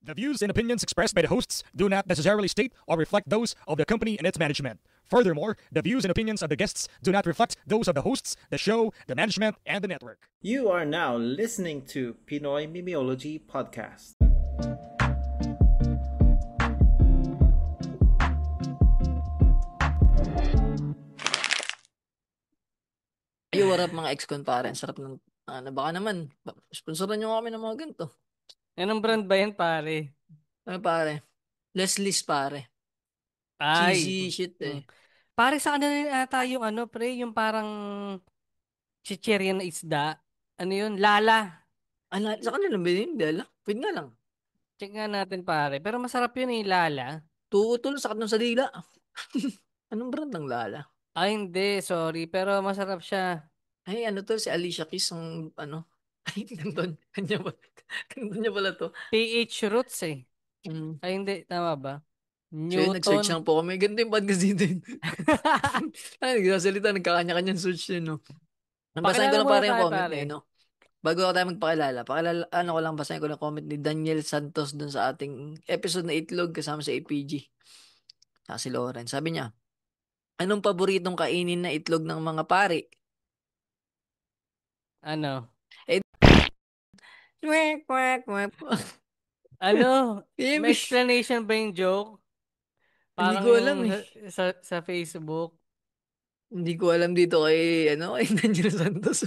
The views and opinions expressed by the hosts do not necessarily state or reflect those of the company and its management. Furthermore, the views and opinions of the guests do not reflect those of the hosts, the show, the management, and the network. You are now listening to Pinoy Mimeology Podcast. Yo, what up mga ex-con pare? Ang sarap ng, baka naman, sponsoran nyo kami ng mga ganito. Anong brand ba yan, pare? Ano pare? Leslie's pare. Ay. Cheesy shit eh. Pare sa kanila rin ata yung ano, pre, yung parang chichirya na isda. Ano yun? Lala. Sa kanila ba yun? Hindi alam. Pwede nga lang. Check nga natin, pare. Pero masarap yun eh, lala. Tutol, sakit ng sadila. Anong brand ng Lala? Ay, hindi. Sorry. Pero masarap siya. Ay, ano to? Si Alicia Keys ang ano? Ay, nandun. Kanya ba? Kanya niya pala to. PH Roots eh. Mm. Ay, hindi. Tama ba? So yun, nag-search Newton. lang po kami. Ganito yung podcast dito yun. Ay, nagsasalita. Nagkakanya-kanyang search yun, no? Basahin ko Pakilala lang muna pare yung tayo, comment pare. eh, no? Bago ako tayo magpakilala, ano ko lang, basahin ko lang comment ni Daniel Santos dun sa ating episode na Itlog kasama sa APG. Saka si Lauren. Sabi niya, anong paboritong kainin na itlog ng mga pari? Ano? Eh, kwek, kwek, kwek. Ano? May Baby, explanation ba yung joke? hindi Parang ko alam yung eh. sa Facebook. Hindi ko alam dito kay, kay Daniel Santos.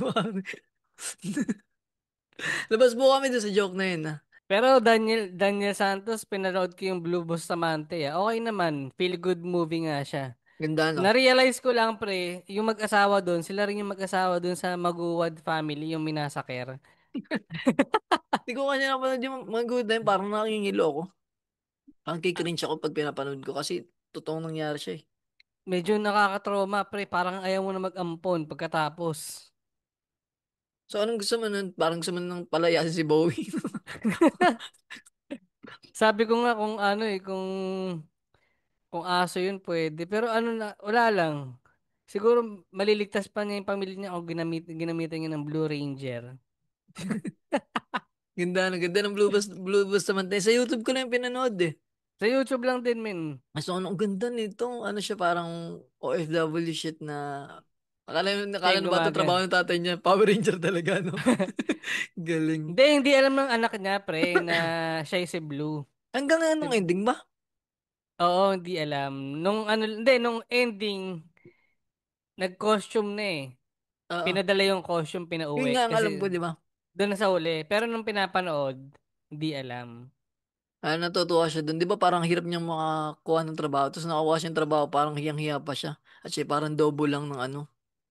Labas po kami dun sa joke na yun, ah. Pero Daniel Santos, pinanood ko yung Blue Bustamante. Okay naman, feel good movie nga siya. Ganda, no? Na-realize ko lang pre, yung mag-asawa doon, sila rin yung mag-asawa doon sa Maguwad family, yung minasaker. Hindi ko kanya napanood yung mga good time. Parang nakingilo ako. Parang kikringe ako pag pinapanood ko kasi totoong nangyari siya eh. Medyo nakaka-trauma pre, parang ayaw mo na mag-ampon pagkatapos. So, anong gusto mo nun? Parang gusto mo nang palayasin si Bowie. Sabi ko nga kung ano eh, kung aso yun pwede. Pero ano na, wala lang. Siguro maliligtas pa niya yung pamilya niya kung ginamitan niya ng Blue Ranger. Ganda ng Blue Bus naman tayo. Sa YouTube ko lang yung pinanood eh. Sa YouTube lang din, men. So, ang ganda nito. Ano siya, parang OFW shit na... Siya Nakala yung na ba ito trabaho ng tatay niya? Power Ranger talaga, no? Galing. Hindi alam ng anak niya, pre, na siya si Blue. Hanggang anong ending ba? Oo, hindi alam. Nung ending, nag-costume na eh. Oo. Pinadala yung costume, Yun nga pinauwi. ang alam ko, Kasi di ba? doon na sa uli. Pero nung pinapanood, hindi alam. Natutuwa siya doon. Di ba parang hirap niyang makakuha ng trabaho. Tapos nakakuha siya ng trabaho, parang hiyang-hiya pa siya. At siya parang double lang ng ng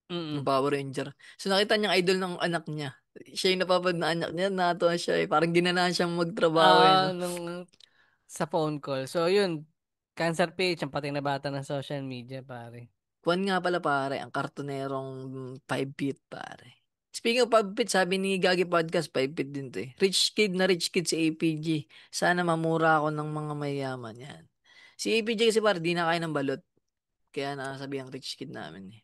Mm. Power Ranger. So nakita niyang idol ng anak niya. Siya yung napapad na anak niya, natuwa siya eh. Parang ginanahan siyang magtrabaho eh, no? Sa phone call. So, yun. Cancer page, ang pating na bata ng social media, pare. Kuwan nga pala pare, ang kartonerong 5 feet pare. Speaking of 5 feet, sabi ni Gagi Podcast, 5 feet din to eh. Rich kid si APG. Sana mamura ako ng mga mayaman yan. Si APG kasi pare, di na kaya ng balot. Kaya nasabi ang rich kid namin eh.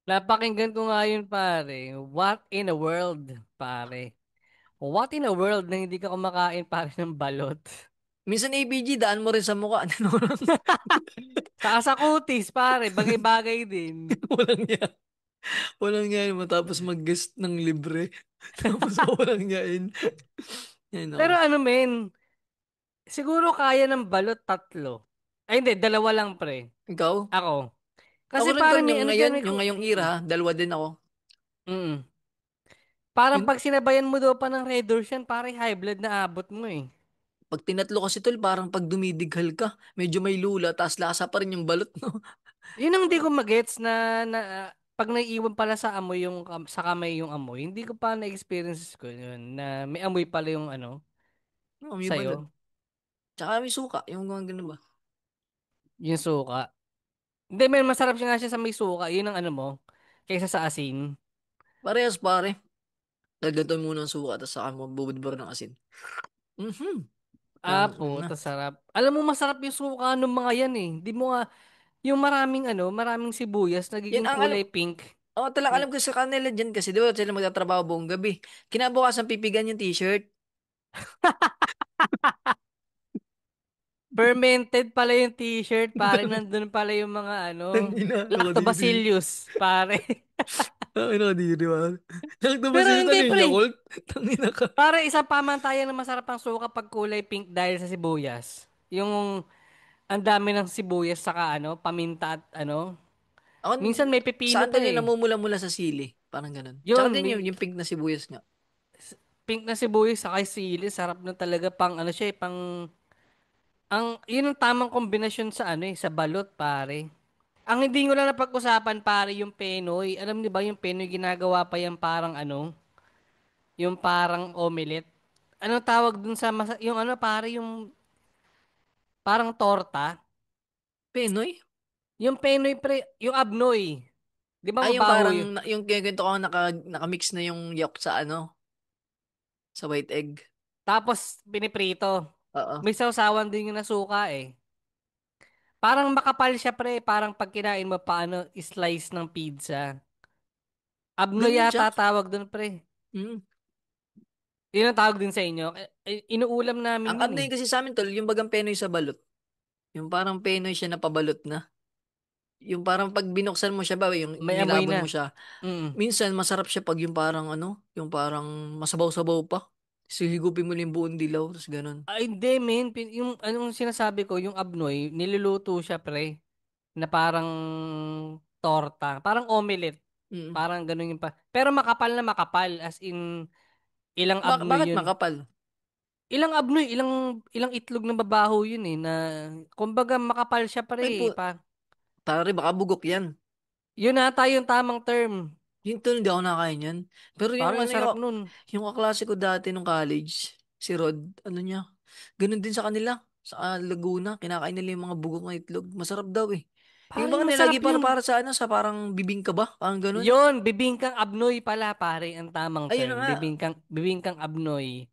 Napakinggan ko nga yun, pare. What in a world, pare. What in a world na hindi ka kumakain, pare, ng balot. Minsan APG, daan mo rin sa mukha. Ano lang, Saka sa kutis, pare. Bagay-bagay din. walang niya. Walang niya matapos mag-guest ng libre. Tapos walang niyain. Yan Pero ako. ano, men, siguro kaya ng balot tatlo. Ay, hindi. Dalawa lang, pre. Ikaw? Ako. Ako Kasi rin pare tol, may ano dyan, may yung ngayong era, dalawa din ako. Mm. Parang Yun, pag sinabayan mo daw pa ng Red Doors yan, pare high blood na abot mo eh. pag tinatlo kasi tol, parang pag dumidighal ka, medyo may lula, tas lasa pa rin yung balot, no? Yun ang hindi ko magets pag naiiwan pala sa amoy sa kamay yung amoy, hindi ko pa na-experience ko yun na may amoy pala yung ano No, may balot. sa'yo, Tsaka may suka, yung mga ganun ba? yung suka. Hindi, may masarap siya nga siya sa may suka, yun ang ano mo, kaysa sa asin. Parehas pare. Lagatan muna ng suka, tas saka mo bubudbor ng asin. Mhm. Ah, Tang puta, na. sarap. Alam mo, masarap yung suka ng mga yan eh. Di mo nga, yung maraming sibuyas, Yan nagiging ang alam, kulay pink. talaga Na, alam ko sa kanila dyan kasi di ba sila magtatrabaho buong gabi. Kinabukasan pipigan yung t-shirt. Fermented pala yung t-shirt, pare. Nandun pala yung mga Tangina, nakadiri. lactobacillus, pare. Ay, nakadiri, pare. Pero Nagtabasin hindi, ano yung pre. Yakult? Tangina ka. Pare, isang pamantayan na masarap ang suka pag kulay pink dahil sa sibuyas. Yung ang dami ng sibuyas saka paminta at Ako, minsan may sa pipino pa andal yung eh. namumula-mula sa sili. Parang ganun. Tsaka Yun, din yung pink na sibuyas nga. pink na sibuyas saka sili, sarap na talaga pang siya eh, yun ang tamang kombinasyon sa sa balot, pare. Ang hindi ko lang napag-usapan, pare, yung Penoy. Alam niyo ba yung Penoy ginagawa pa yan parang yung parang omelette. Ano tawag dun sa yung pare, yung parang torta. Pinoy? Yung Penoy pre, yung Abnoy. 'Di ba Ay, yung mabaho parang, yun? yung kinukwento ko nakamix na yung yolk sa sa white egg. Tapos piniprito. Oo. May sausawan din yung nasuka eh. Parang makapal siya pre, parang pag kinain mo slice ng pizza. Abnoy Ganun siya? yata tawag dun pre. Mm. Yun ang tawag din sa inyo. Inuulam Ang namin yun eh. abnoy kasi sa amin tol, yung bagang penoy sa balot. Yung parang penoy siya na pabalot na. Yung parang pag binuksan mo siya ba, yung May amoy inilabon na. mo siya. Mm. Minsan masarap siya pag yung parang yung parang masabaw-sabaw pa. Higupin mo lang yung buong dilaw, tapos ganun. Ay, hindi, men. Yung anong sinasabi ko, yung abnoy, niluluto siya, pre, na parang torta. Parang omelette. Mm. Parang ganun yung pa. Pero makapal na makapal. As in, ilang abnoy Bakit yun. makapal? Ilang abnoy, ilang itlog na babaho yun eh. Na, kumbaga, makapal siya, Ay po, pre. pare, baka bugok yan. Yun ata yung tamang term. Yung tol, hindi ako nakain yan. Pero yung Parang ang sarap nun. yung kaklase ko dati nung college, si Rod, ano niya, ganun din sa kanila. Sa Laguna, kinakain nila yung mga bugok na itlog. Masarap daw eh. Yung Parang baka masarap nilagay yun. para sa sa parang bibingka ba? Parang ganun. Yun, bibingkang abnoy pala, pare, ang tamang Ayun na term. nga. Bibingkang abnoy.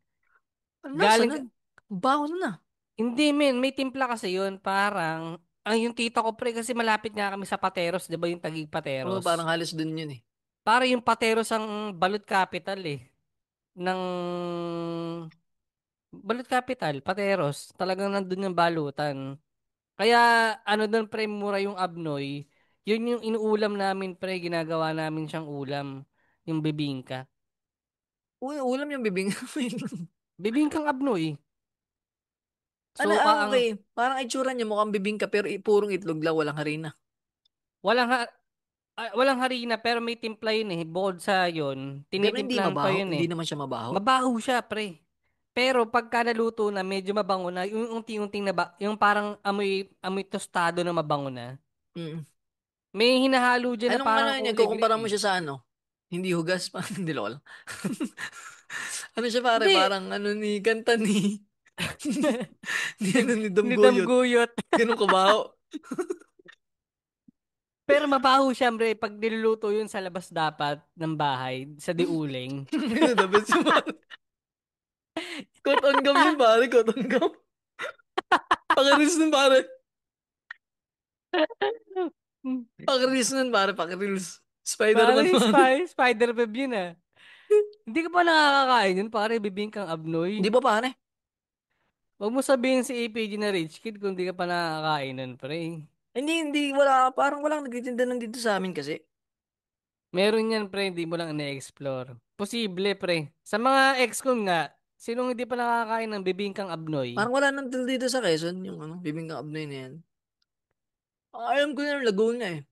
Ang lasa Galing, nun. Baho na. hindi men, may timpla kasi yun. Parang, yung tita ko pre, kasi malapit nga kami sa Pateros, di ba yung Tagig Oo, parang Pateros? halos dun yun eh. Para yung Pateros ang balot capital eh. Ng, balot capital, Pateros. Talagang nandun yung balutan. Kaya, doon pre, mura yung abnoy. Yun yung inuulam namin pre, ginagawa namin siyang ulam. Yung bibingka. Uy, ulam yung bibingka. Bibingkang abnoy. Ano, Suka ang, okay. Parang itsura niya mukhang bibingka pero purong itlog lang, walang harina. walang walang harina pero may timpla yun eh. Bukod sa yun, Pero hindi tinitimplahan pa mabaho. yun Hindi eh. naman siya mabaho. Mabaho siya, pre. Pero pagka naluto na, medyo mabango na, yung unti-unting yung parang amoy tostado na mabango na. Mm. May hinahalo dyan na Anong parang niya, kulay green kukumpara mo eh. siya sa Hindi hugas pa. Hindi lol. Ano siya pare, Hindi, parang ni kanta ni ni Damgoyot. nidamguyot. Ganun kabaho. Pero mabaho siya, pre, pag niluluto yun sa labas dapat ng bahay, sa diuling. Dapat si pare. Cotton gum yun pare, cotton gum. Pakiris nun pare. Pakiris nun pare, pakiris. Spider-Man Parang pare. spider web yun ah. Hindi ka pa nakakakain yun, pare, bibingkang abnoy. Di ba pare? Huwag mo sabihin si APG na rich kid kung di ka pa nakakakain nun, pre. Hindi, wala. Parang walang nagtitinda nun dito sa amin kasi. Meron yan, pre, hindi mo lang na-explore. Posible, pre. Sa mga ex ko nga, sinong hindi pa nakakain ng bibingkang abnoy? Parang wala nang dito sa Quezon, yung bibingka abnoy na yan. Alam ko na Laguna eh.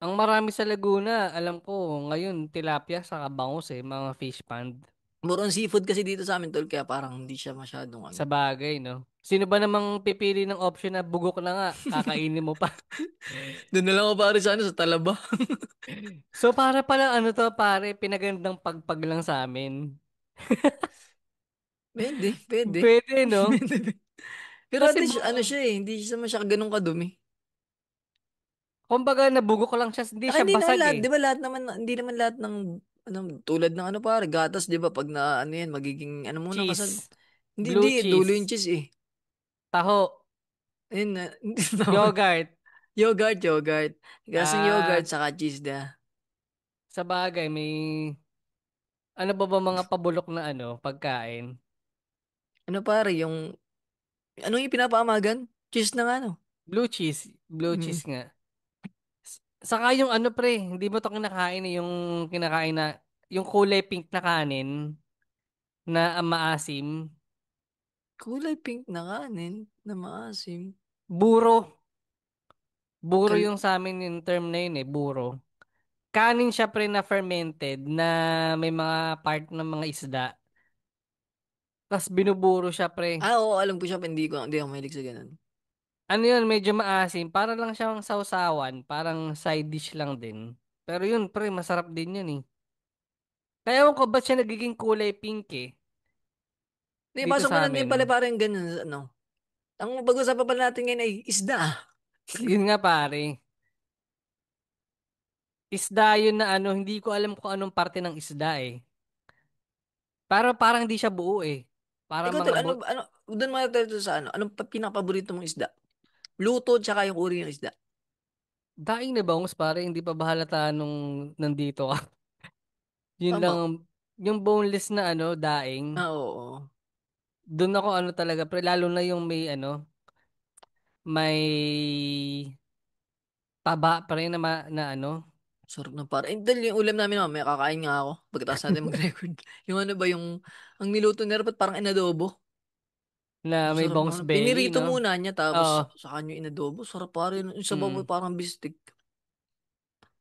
Ang marami sa Laguna, alam ko, ngayon, tilapia sa bangus mga fish pond. More on seafood kasi dito sa amin tol, kaya parang hindi siya masyadong Sa bagay, no? Sino ba namang pipili ng option na bugok na nga, kakainin mo pa? Doon na lang ako pare sa sa Talaba. So, para pala, pare, pinagandang pagpag lang sa amin. Pwede, pwede. Pwede, no? Pwede. Pero at Kasi, least, siya eh, hindi siya masyadong ganun kadumi. kumbaga, nabugok lang siya, hindi siya Hindi naman basag lahat, eh. di ba lahat naman, hindi naman lahat ng, tulad ng pare, gatas, di ba, pag yan, magiging, muna kasal. Cheese, Hindi, blue dulo yung cheese, cheese eh. taho, Ayun na, hindi yogurt. Yogurt. Kasing yogurt, Ah, saka cheese na. sa bagay, may, ano ba mga pabulok na pagkain? Pare, ano yung pinapaamagan? Cheese na nga, no? Blue cheese. Blue Mm. cheese nga. Saka yung ano pre, hindi mo to kinakain yung kinakain na, yung kulay pink na kanin na maasim. Kulay pink na kanin na maasim. Buro. Buro Kal yung sa amin yung term na yun buro. Kanin siya pre na fermented na may mga part ng mga isda. Tapos binuburo siya pre. Oo, alam ko siya, pero hindi ako mahilig sa ganun. Ano yun, medyo maasim. Para lang siyang sausawan. Parang side dish lang din. Pero yun pre, masarap din yun eh. Kaya ewan ko ba't siya nagiging kulay pink Hindi, dito pasok mo sa lang din pala amin. parang ganun, ano. Ang pag-usapan pala natin ngayon ay isda. Yun nga pare. Isda yun na ano, hindi ko alam kung anong parte ng isda eh. Pero parang hindi siya buo eh. Parang Ikaw, mga tol, doon mga tayo sa ano, anong pinakapaborito mong isda? Luto, tsaka yung uri ng isda. daing na bangus pare, hindi pa bahalata nung nandito ka. Yun lang, Tama. yung boneless na ano, daing. Oo. Doon ako ano talaga, pre, lalo na yung may ano, may taba pa rin na, na ano, Sarap na para. Tol, yung ulam namin mamaya, kakain nga ako. Pagkatapos natin mag-record. Yung ano ba, ang niluto nila, ba't parang inadobo? na Ang may sarap bangus na. belly, Pinirito no? muna niya, Oo. tapos sa kanya inadobo. Sarap pare. Yung sabaw mo Mm. parang bistig.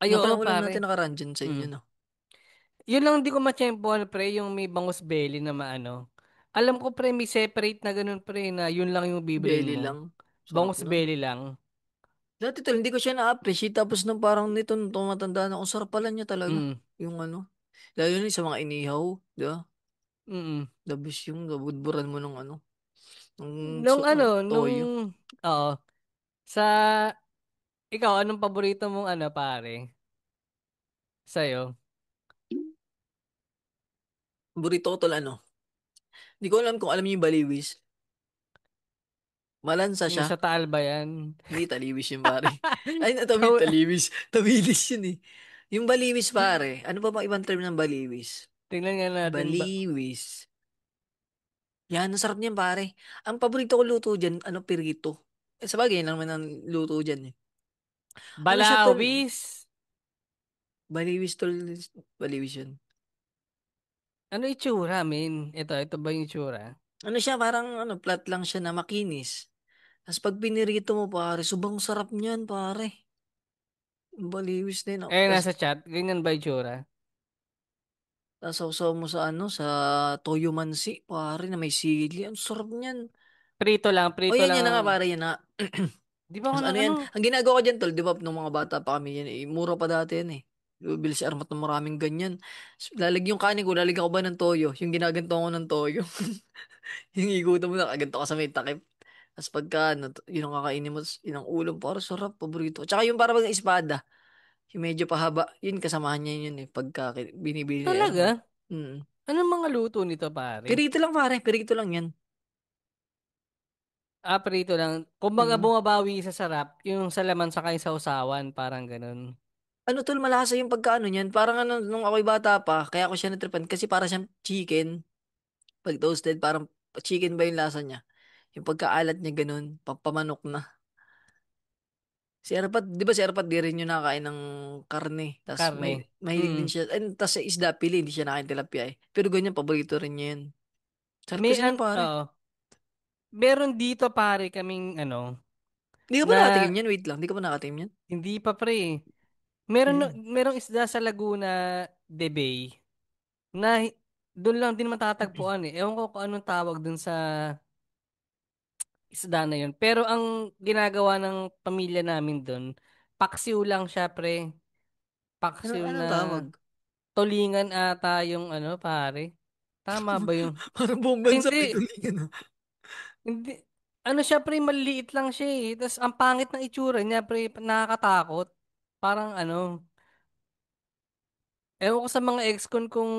Ay, Nga pala oo, ang ulam pare. natin nakaraan dyan sa inyo, Mm. no? Yun lang hindi ko matsyempohan, pre, yung may bangus belly na maano. Alam ko, pre, may separate na ganun, pre, na yun lang yung bibilin Belly mo. lang. Sarap Bangus nun. belly lang. Dati tol, hindi ko siya na-appreciate. Tapos nung parang nung tumatanda na, ang sarap pala niya talaga. Mm. Yung ano. Lalo na sa mga inihaw. Di ba? Mm. The best yung nabudburan mo ng ano. Nung ano, nung, Toyo. oo, sa, ikaw, anong paborito mong ano, pare? Sa'yo? Burrito ko tol ano. Hindi ko alam kung alam niyo yung baliwis. Malansa Yung siya. sa taal ba yan? Hindi, taliwis yun pare. Ay, Taw- taliwis. Tamilis yun eh. Yung baliwis pare. Ano ba bang ibang term ng baliwis? Tingnan nga natin ba. Baliwis. Yan, ang sarap niyan pare. Ang paborito ko luto dyan, ano, pirito. Sabagay, yun lang naman ang luto dyan eh. Ano siya tol? Balawis. Baliwis tol. Baliwis yun. Ano itsura, min? Ito ba yung itsura? Ano siya, parang ano, flat lang siya na makinis. Tapos pag pinirito mo pare, subang sarap niyan pare. Yung baliwis na yun. Tapos Nasa chat. Ganyan ba itsura? sausaw mo sa ano, sa toyo mansi pare na may sili. Ang sarap niyan. O Prito yan, lang yan na ang... nga pare, yan na. Di ba ako Mas na, ano ano? yan, ang ginagawa ko dyan tol, di ba, nung mga bata pa kami yan, mura pa dati yan eh. Bibili si Armat ng maraming ganyan. So, lalagyan yung kanin ko, lalagyan ko ba ng toyo? Yung ginaganto ko ng toyo. Yung igutom mo na, kaganto ka sa may takip. Tapos pagka, ano, yun ang kakainin mo, tas yun ang ulam, para sarap, paborito. Tsaka yung para bang espada, yung medyo pahaba, yun kasamahan niya yun eh, pagka binibili ni Ermat. Talaga? Mm. Anong mga luto nito, pare? Pirito lang pare, pirito lang yan. Prito lang. Kumbaga Mm. bumabawi sa sarap, yung sa laman sa yung sausawan, parang ganun. Ano tol, malasa yung pagkaano niyan. Parang ano, nung ako'y bata pa, kaya ako siya natripan, kasi para siyang chicken. Pag toasted, parang chicken ba yung lasa niya? Yung pagkaalat niya ganun, pampamanok na. Si Erpat, di ba si Erpat di rin yung nakakain ng karne. Tapos Karne. mahilig din Mm. siya. Tapos sa isda, pili, hindi siya nakain tilapia eh. Pero ganyan, paborito rin niya yun. Sarap May kasi niyan pare. oo. Meron dito pare kaming ano, Hindi ka pa na nakatikim yan? Wait lang, hindi ka pa nakatikim yan? hindi pa pre. Meron Mm. merong isda sa Laguna de Bay na doon lang din matatagpuan eh. Ewan ko kung anong tawag doon sa isda na yun. Pero ang ginagawa ng pamilya namin doon, paksiw lang siya pre. Paksiw na Anong tawag? tulingan ata yung ano pare. Tama ba yung Parang buong bansa may hindi, tulingan. hindi. Ano siya pre, maliit lang siya eh. Tapos ang pangit ng itsura niya pre, nakakatakot. Parang ano, ewan ko sa mga ex-con kung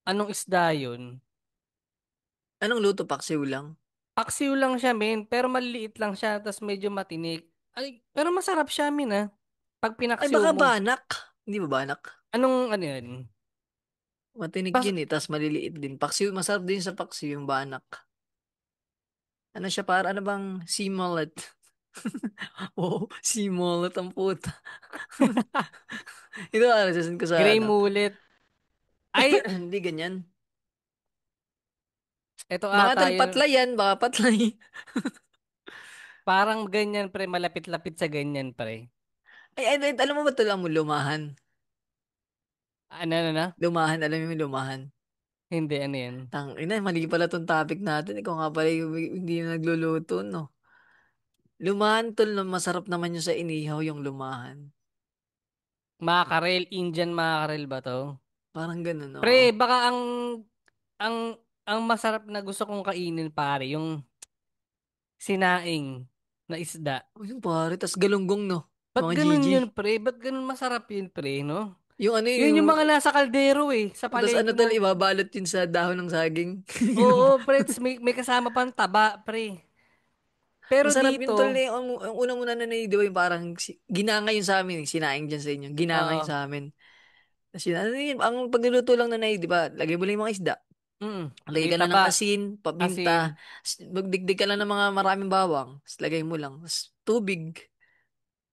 anong isda yun. Anong luto? Paksiw lang. Paksiw lang siya men, pero maliit lang siya, tapos medyo matinik. Ay, pero masarap siya min ah. Pag Ay, pinaksiw baka mo. banak. Hindi ba banak? Anong ano yun? Matinig Bas, yun eh, tas maliliit din. Paksiw, masarap din sa paksiw yung banak. Ano siya, para ano bang sea mullet? Oo, sea mullet ang puta. Ito ano, sasun ko sa Gray ano. mullet. Ay, Hindi ganyan. ito Baka ata yun. patlay yan, baka patlay. Parang ganyan, pre. Malapit-lapit sa ganyan, pre. Ay, alam mo ba ito lang mo, lumahan? Ano? Lumahan, alam mo yung lumahan? Hindi, ano yan? Ina, mali pala tong topic natin. Ikaw nga pala yung hindi na nagluluto, no? Lumahan, tol, no, masarap naman yung sa inihaw yung lumahan. Mackerel, Indian mackerel ba to? Parang ganun, Pre, oo. baka ang, ang masarap na gusto kong kainin, pare, yung sinaing na isda. Oh, yung pare, tas galunggong, no? Ba't Mga ganun GG. yun, pre? Ba't ganun masarap yun, pre, no? Yung ano Yun yung, yung mga nasa kaldero eh, sa tas ano palengke tol, mo. ibabalot yun sa dahon ng saging. Oo, pre, tas may kasama pang taba, pre. Pero Masarap yun tol, dito, ang unang-una na di ba yung parang ginanga yun sa amin, sinaing dyan sa inyo. Ginanga yun oo, sa amin. Tapos yun, ano yun, ang pagluluto lang na di ba, lagay mo lang yung mga isda. Lagay may ka na ng taba, asin, paminta, asin, magdigdig ka lang ng mga maraming bawang, tapos lagay mo lang. Tapos tubig.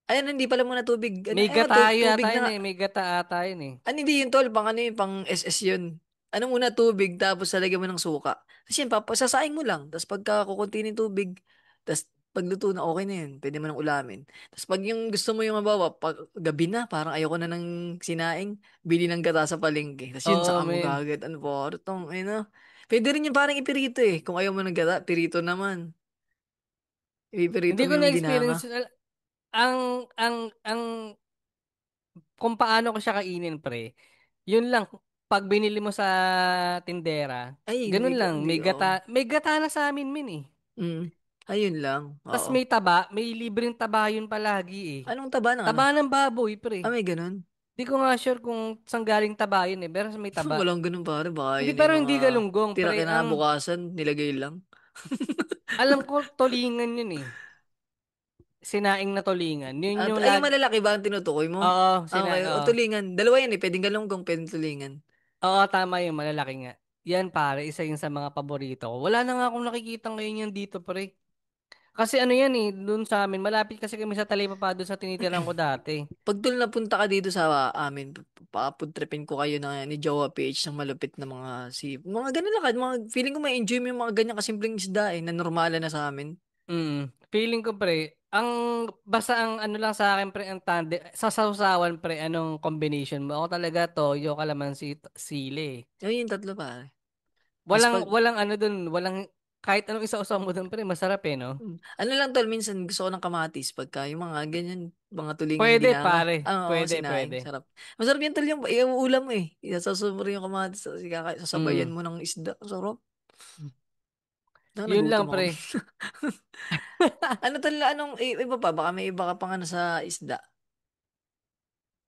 Ayun, hindi pala muna tubig. Ano, may ayun, gata yata tubig yun na. eh, may gata ata yun eh. Ano, hindi yun, tol. Pang ano yun, pang SS yun. Ano muna, tubig, tapos lalagyan mo ng suka. Tapos yun, sasaing mo lang. Tapos pagka kukunti ng tubig, tapos pagluto na, okay na yun. Pwede mo nang ulamin. Tapos pag yung gusto mo yung mabawa, pag gabi na, parang ayoko na ng sinaing, bili ng gata sa palengke. Tapos yun, Oo, saka mo men. gagawin. Ano po, itong, ano. Pwede rin yung parang ipirito eh. Kung ayaw mo ng gata, pirito naman. Hindi Ipirito mo ko yung ginanga. na-experience ang kung paano ko siya kainin, pre. Yun lang, pag binili mo sa tindera, Ay, hindi ganun ko, lang, hindi, oo. may gata na sa amin, min eh. Mm. Ayun lang, Tapos oo. may taba, may libreng taba yun palagi eh. Anong taba ng ano? Taba ng baboy, pre. May ganun. Di ko nga sure kung saan galing taba yun eh, pero may taba. Walang ganun pare, baka Hindi, yun na pero yung mga hindi galunggong, tira pre. kinabukasan, nilagay lang. Alam ko, tolingan yun eh. Sinaing na tolingan. Yun At, yung ay, yung malalaki ba ang tinutukoy mo? Oo, Okay, o oo. tulingan. Dalawa yan eh, pwedeng galunggong, pwedeng tulingan. Oo, tama yung malalaki nga. Yan pare, isa yun sa mga paborito ko. Wala na nga akong nakikita ngayon yan dito, pre. Kasi ano yan eh, dun sa amin, malapit kasi kami sa Talipapa doon sa tinitiran ko dati. Pag tul napunta ka dito sa amin, papuntripin ko kayo ni Jowa PH ng malupit na mga mga ganun lang, mga feeling ko may enjoy mo yung mga ganyan kasimpleng isda eh, na normala na sa amin. Feeling ko pre, basta ang ano lang sa akin pre, ang tande, sa sausawan pre, anong combination mo? Ako talaga toyo, kalamansi, sili. Ayun yung tatlo pa. Tapos Walang, pag, walang ano dun, kahit anong isa-usaw mo dun pre, masarap eh, no? ano lang tol, minsan gusto ko ng kamatis pagka yung mga ganyan, mga tulingan Pwede ginanga. pare, Oo, pwede, sinaing, pwede. sarap. Masarap yan tol yung iuulam mo eh. Isasawsaw mo rin yung kamatis, sasabayan Mm. mo ng isda. Sarap. Yun lang Nagutom ako. pre. Ano tol, iba pa, baka may iba ka pang ano sa isda.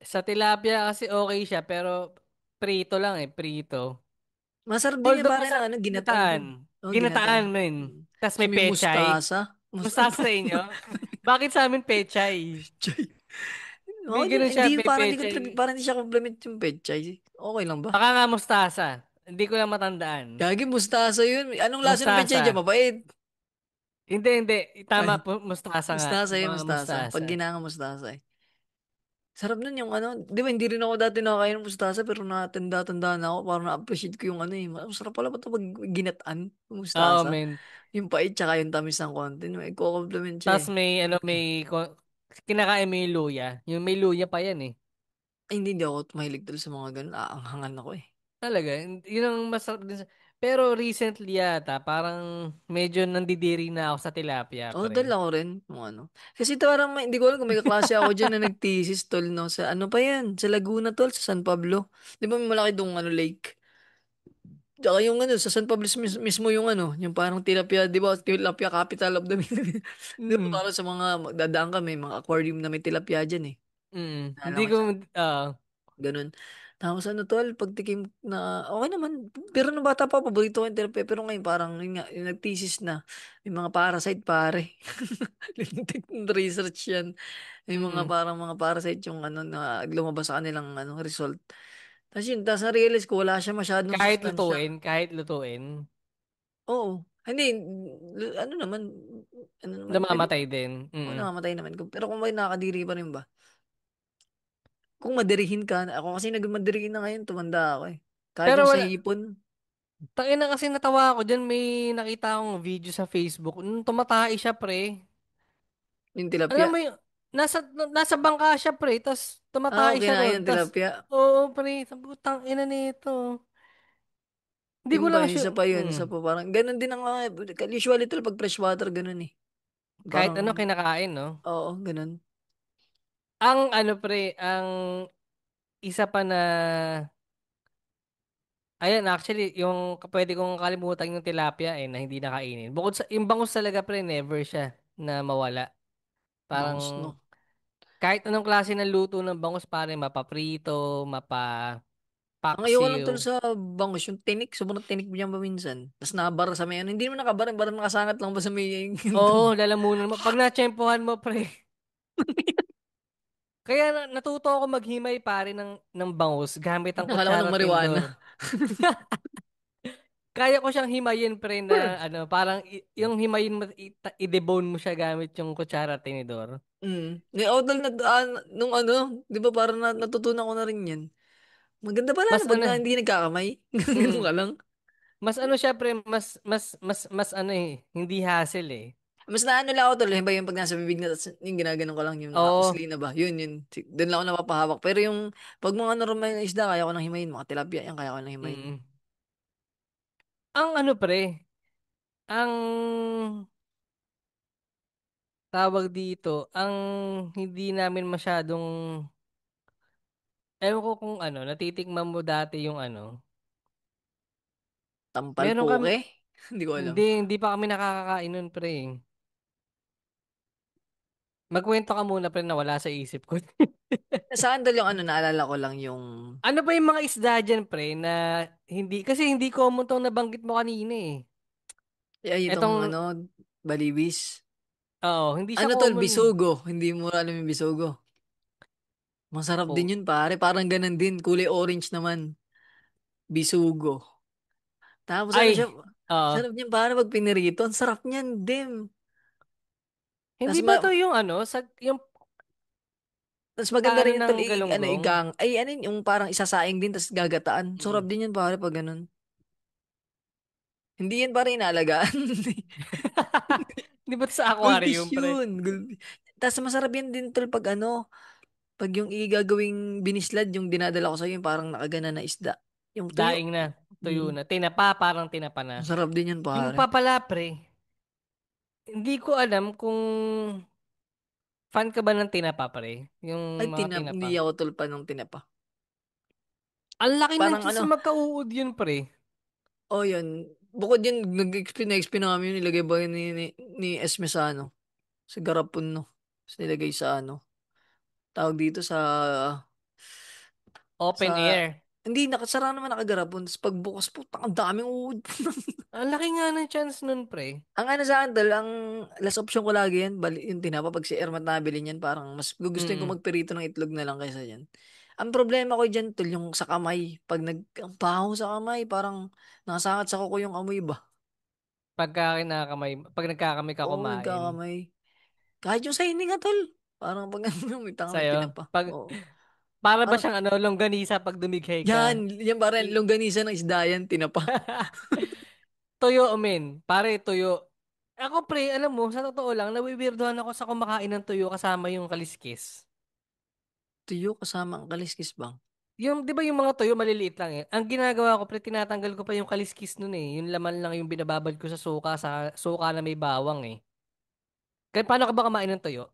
Sa tilapia kasi okay siya, pero prito lang eh, prito. Masarap din yan Although pare ng masarap ano, yung ginataan ginataan. din. Oh, Ginataan, ginataan. men. Tapos Kasi may may pechay. mustasa. Mustasa sa inyo? Bakit sa amin pechay? Pechay. May Okay din. ganun siya, Hindi, may pechay. parang hindi siya compliment yung pechay. Okay lang ba? Baka nga mustasa. Hindi ko lang matandaan. Gagi, mustasa yun. Anong lasa ng pechay dyan? Mustasa. Mabait. Hindi. Tama Ay, po, mustasa nga. mustasa yun, Mga mustasa. Pag mustasa. ginanga mustasa eh. Sarap nun yung ano. Di ba, hindi rin ako dati nakakain ng mustasa pero natanda-tanda na ako. Parang na-appreciate ko yung ano eh. Masarap pala ba ito pag ginataan? Yung Oo, mustasa. men. Yung pait tsaka yung tamis ng konti. May compliment siya Tapos eh. kinakain mo yung luya. Yung may luya pa yan eh. Ay, hindi ako mahilig talaga sa mga ganun. Aanghangan ako eh. Talaga, yun ang masarap din pero recently yata, parang medyo nandidiri na ako sa tilapia, Oo, dahil pre. ako rin. Kung ano. Kasi ito parang hindi ko alam kung may kaklase ako dyan na nagthesis tol, no? Sa ano pa yan? Sa Laguna tol, sa San Pablo. Di ba may malaki dong ano, lake? Tsaka yung ano, sa San Pablo mismo yung ano, yung parang tilapia, di ba? Tilapia capital of the Philippines. Di ba Mm. parang sa mga magdadaan kami, mga aquarium na may tilapia dyan eh. Hindi Naalala ko ko, siya. ah, Ganun. Tapos ano tol, pagtikim na, okay naman. Pero nung bata pa, paborito ko yung tilapia. Pero ngayon parang, yun nga, yung nagthesis na, may mga parasite pare. Lintik ng research yan. May mga mm. parang mga parasite yung ano na lumabas sa kanilang ano result. Tapos yun, tapos na-realize ko wala siya masyadong sustansya. Kahit lutuin. Oo. Hindi, ano naman, ano naman, pwede, Namamatay din. oo, Mm. namamatay naman. Pero kung may nakakadiri pa rin ba? Kung madirihin ka, ako kasi nagmadirihin na ngayon, tumanda ako eh. Kahit Pero yung sa wala, hipon, tangina kasi natawa ako dyan, may nakita akong video sa Facebook. Nung tumatay siya, pre. yung Alam tilapia. mo yung, nasa bangka siya, pre, tapos Ah, tumatay siya kinain doon. ng Tapos, tilapia. oo, pre, sabutang ina nito. Hindi ko Yung pa, lang isa sure. pa yun, isa pa parang, ganun din ang, usually ito pag freshwater, ganun eh. Kahit Parang, ano kinakain, no? oo, ganun. Ang ano, pre, ang isa pa na, ayan, actually, yung pwede kong kalimutan yung tilapia eh, na hindi nakainin. Bukod sa, yung bangus talaga, pre, never siya na mawala. Bangus, Parang, no? kahit anong klase ng luto ng bangus, pare, mapaprito, Ang ayoko lang tol mapapaksiw. sa bangus, yung tinik, sobrang tinik mo dyan ba minsan? Tapos nakabara sa may ano, hindi naman nakabara, parang nakasangat lang ba sa may Oo, lalamunan mo. Pag natsyempohan mo, pre. Kaya natuto ako maghimay, pare, ng bangus gamit ang Nakala ko kutsara ng marijuana. tinidor. Kaya ko siyang himayin, pre, na ano, parang yung himayin mo, i-debone mo siya gamit yung kutsara tinidor. May outdoor na, nung ano, di ba parang natutunan ko na rin yan. Maganda pala Mas na pag ano, hindi nagkakamay. Ganun mm, ka lang. mas ano siya, pre, mas ano eh, hindi hassle eh. Mas naano lang ako tol, ba yung pag nasa bibig na, tas yung ginaganon ko lang, yung Oo, nakakuslina ba? Yun. Doon lang ako napapahawak. Pero yung, pag mga normal na isda, kaya ko nang himayin. Mga tilapia, yan kaya ko nang himayin. mm. Ang ano, pre, ang tawag dito, ang hindi namin masyadong, ewan ko kung ano, natitikman mo dati yung ano, Tampal meron kami, puke? Hindi ko alam. hindi pa kami nakakakain nun, pre. Magkwento ka muna, pre, na wala sa isip ko. Saan tol yung ano, naalala ko lang yung, Ano ba yung mga isda dyan, pre, na hindi, kasi hindi common tong nabanggit mo kanina eh. ay, itong Etong, ano, balibis. oo, hindi siya Ano tol, common. bisugo. Hindi mo alam yung bisugo. Masarap din Oh. yun pare, parang ganun din. Kulay orange naman. Bisugo. Tapos ano siya, Ay, oo. sarap niyan pare pag pinirito. Ang sarap niyan, dim. Hindi Tapos ba to yung ano, yung maganda paano rin yung ng tol, ano, galunggong? igang, ay ano yun, yung parang isasaing din, tapos gagataan. Mm. Sarap din yun pare pag ganun. Hindi yan pare inaalagaan. Di ba to sa Goldfish aquarium, pre? yun. Tapos masarap yan din tol pag ano, pag yung igagawing binislad, yung dinadala ko sa'yo, yung parang nakagana na isda. Yung tuyo. Daing na, tuyo Mm. na. Tinapa, parang tinapa na. Masarap din yan Yung pare. papala, pre, hindi ko alam kung fan ka ba ng tinapa, pre? Yung Ay, mga tinapa. hindi ako tulpa ng tinapa. Ang laki ng Parang cheese ano, na magkauud yun, pre. oh yun. Bukod yun, na-explain namin yun, nilagay ba yun ni Esme sa ano? Sa garapon, no? Tapos nilagay sa ano? Tawag dito Open sa, air. hindi, nakasara naman nakagarapon. Tapos pagbukas po, ang daming uod. Ang laki nga ng chance nun, pre. Ang ano sa akin, ang last option ko lagi yan, yung tinapa, pag si Ermat nabili niyan, parang mas gugustuhin ko Mm. magperito ng itlog na lang kaysa yan. Ang problema ko dyan, tol, yung sa kamay. Pag ang baho sa kamay, parang nakasangat sa kuko yung amoy ba? Pag nagkakamay ka Oo, kumain. nagkakamay. Kahit yung sa hindi nga, tol. Parang pag ano, may tanga, may Sa'yo. tinapa. Pag, Oo. para ba Parang, siyang ano, longganisa pag dumighay ka? yan parang I- longganisa ng isda yan, tinapa. Tuyo, men. Pare, tuyo. Ako, pre, alam mo, sa totoo lang, nawiwirdohan ako sa kumakain ng tuyo kasama yung kaliskis. Tuyo kasama ang kaliskis bang? Yung, di ba yung mga tuyo maliliit lang eh? Ang ginagawa ko, pre, tinatanggal ko pa yung kaliskis nun eh. Yung laman lang yung binababad ko sa suka na may bawang eh. Kaya paano ka ba kumain ng tuyo?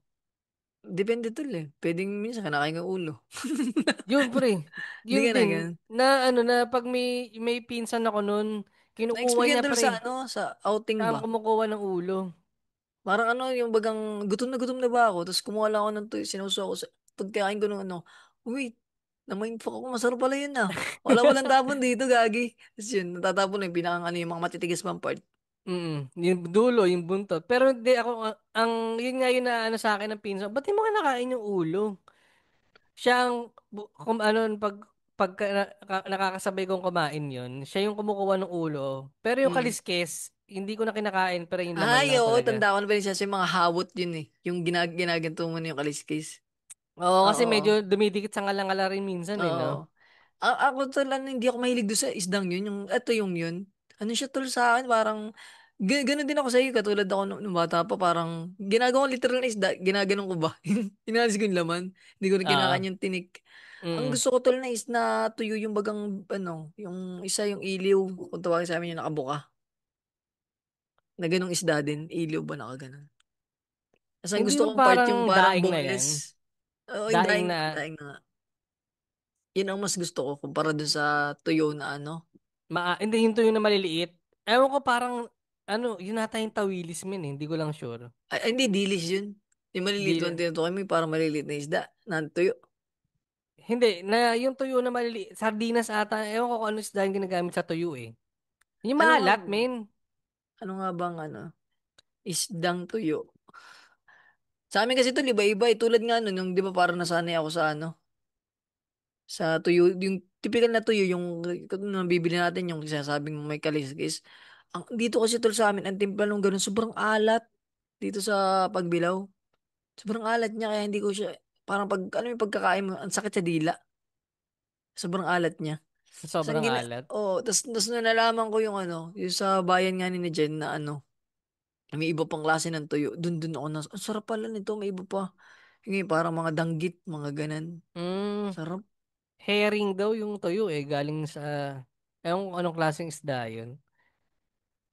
Depende tol eh. Pwedeng minsan kanakain ng ulo. Yun, pre. Hindi Yun ka na din. ganun. Na ano na, pag may pinsan ako nun, kinukuha Na-explain niya, tol sa pre. ano, sa outing Siya ang ba? kumukuha ng ulo. Parang ano, yung bagang gutom na ba ako? Tapos kumuha lang ako ng tuyo, sinuso ako sa, pagkain ko ng ano, wait, na-mindfuck ako, masarap pala yun ah. Walang tapon dito, gagi. Tapos yun, natatapon na yung pinakang ano, yung mga matitigas pang part. Yung dulo, yung buntot. Pero hindi ako, yun nga yun na ano sa akin ng pinsan, ba't di mo kinakain yung ulo? Siya ang, kung ano, pag nakakasabay kong kumain yun, siya yung kumukuha ng ulo. Pero yung Mm. kaliskes, hindi ko na kinakain pero yung laman Ay, lang oo, talaga. tanda ko na pa rin siya mga hawot yun eh. Yung ginaganto mo na yung kaliskis. Oo, kasi Oo. medyo dumidikit sa ngalangala rin minsan eh, no? Oo. Ako tol, hindi ako mahilig doon sa isdang yun. Ito yung yun. Ano siya tol sa akin, parang, ganun din ako sa iyo. Katulad ako nung bata pa, parang, ginagawa ko literal na isda, ginaganon ko ba? Inalis ko yung laman. Hindi ko na Ah, kinakain yung tinik. Ang mm. gusto ko tol na is na tuyo yung bagang, ano, yung isa yung iliw. Kung tawagin sa amin yung nakabuka. Na ganong isda din. Iliw ba nakaganon? Tapos ang Hindi gusto ba kong part parang yung parang daing na yan? boneless. Oo, yung Daing daing, na, daing na nga. Yun ang mas gusto ko kumpara dun sa tuyo na ano. hindi yung tuyo na maliliit. Ewan ko parang, ano, yun nata yung tawilis min eh, hindi ko lang sure. Ay, hindi, dilis yun. Yung maliliit Di, lang tinutukoy mo, yung parang maliliit na isda. Nantuyo. hindi, yung tuyo na maliliit, sardinas ata, ewan ko kung ano isda yung ginagamit sa tuyo eh. Yung Ano nga, maalat, men. ano nga bang ano? Isdang tuyo. Sa amin kasi ito, iba-iba. Eh. Tulad nga nun, yung di ba parang nasanay ako sa ano? Sa tuyo, yung typical na tuyo, yung nabibili natin, yung sinasabing may kaliskis. Dito kasi tol sa amin, ang timpla nung ganun, sobrang alat. Dito sa Pagbilao. Sobrang alat niya, kaya hindi ko siya, parang pag, ano yung pagkakain mo, ang sakit sa dila. Sobrang alat niya. Tapos ang Sobrang alat. oh, tas nung nalaman ko yung ano, yung sa bayan nga ni Jen na ano, may iba pang klase ng tuyo. Dun ako na, ang sarap pala nito, may iba pa. Yung parang mga danggit, mga ganan. Mm, Sarap. herring daw yung tuyo eh, galing sa, ewan ko anong klaseng isda yun.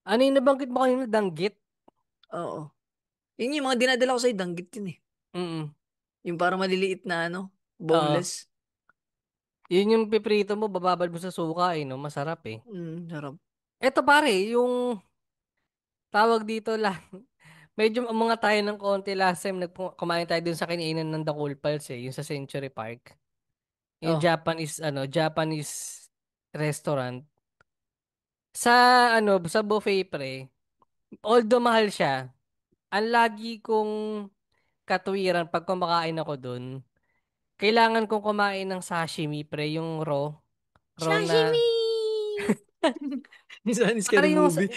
Ano yung nabanggit mo kanina, danggit? Oo. Yun yung mga dinadala ko sa danggit yun eh. Mm. Yung parang maliliit na ano, Oo. boneless. Yun yung piprito mo, bababad mo sa suka eh, no? Masarap eh. Sarap. Eto pare, yung tawag dito lang. Medyo mga tayo ng konti last time kumain tayo dun sa kinainan ng The Cool Pals eh, yung sa Century Park. Yung Oh, Japanese restaurant. Sa sa buffet pre, although mahal siya, ang lagi kong katwiran pag kumakain ako dun, kailangan kong kumain ng sashimi pre, yung raw na, sashimi! Yung sa pare scary yung, movie.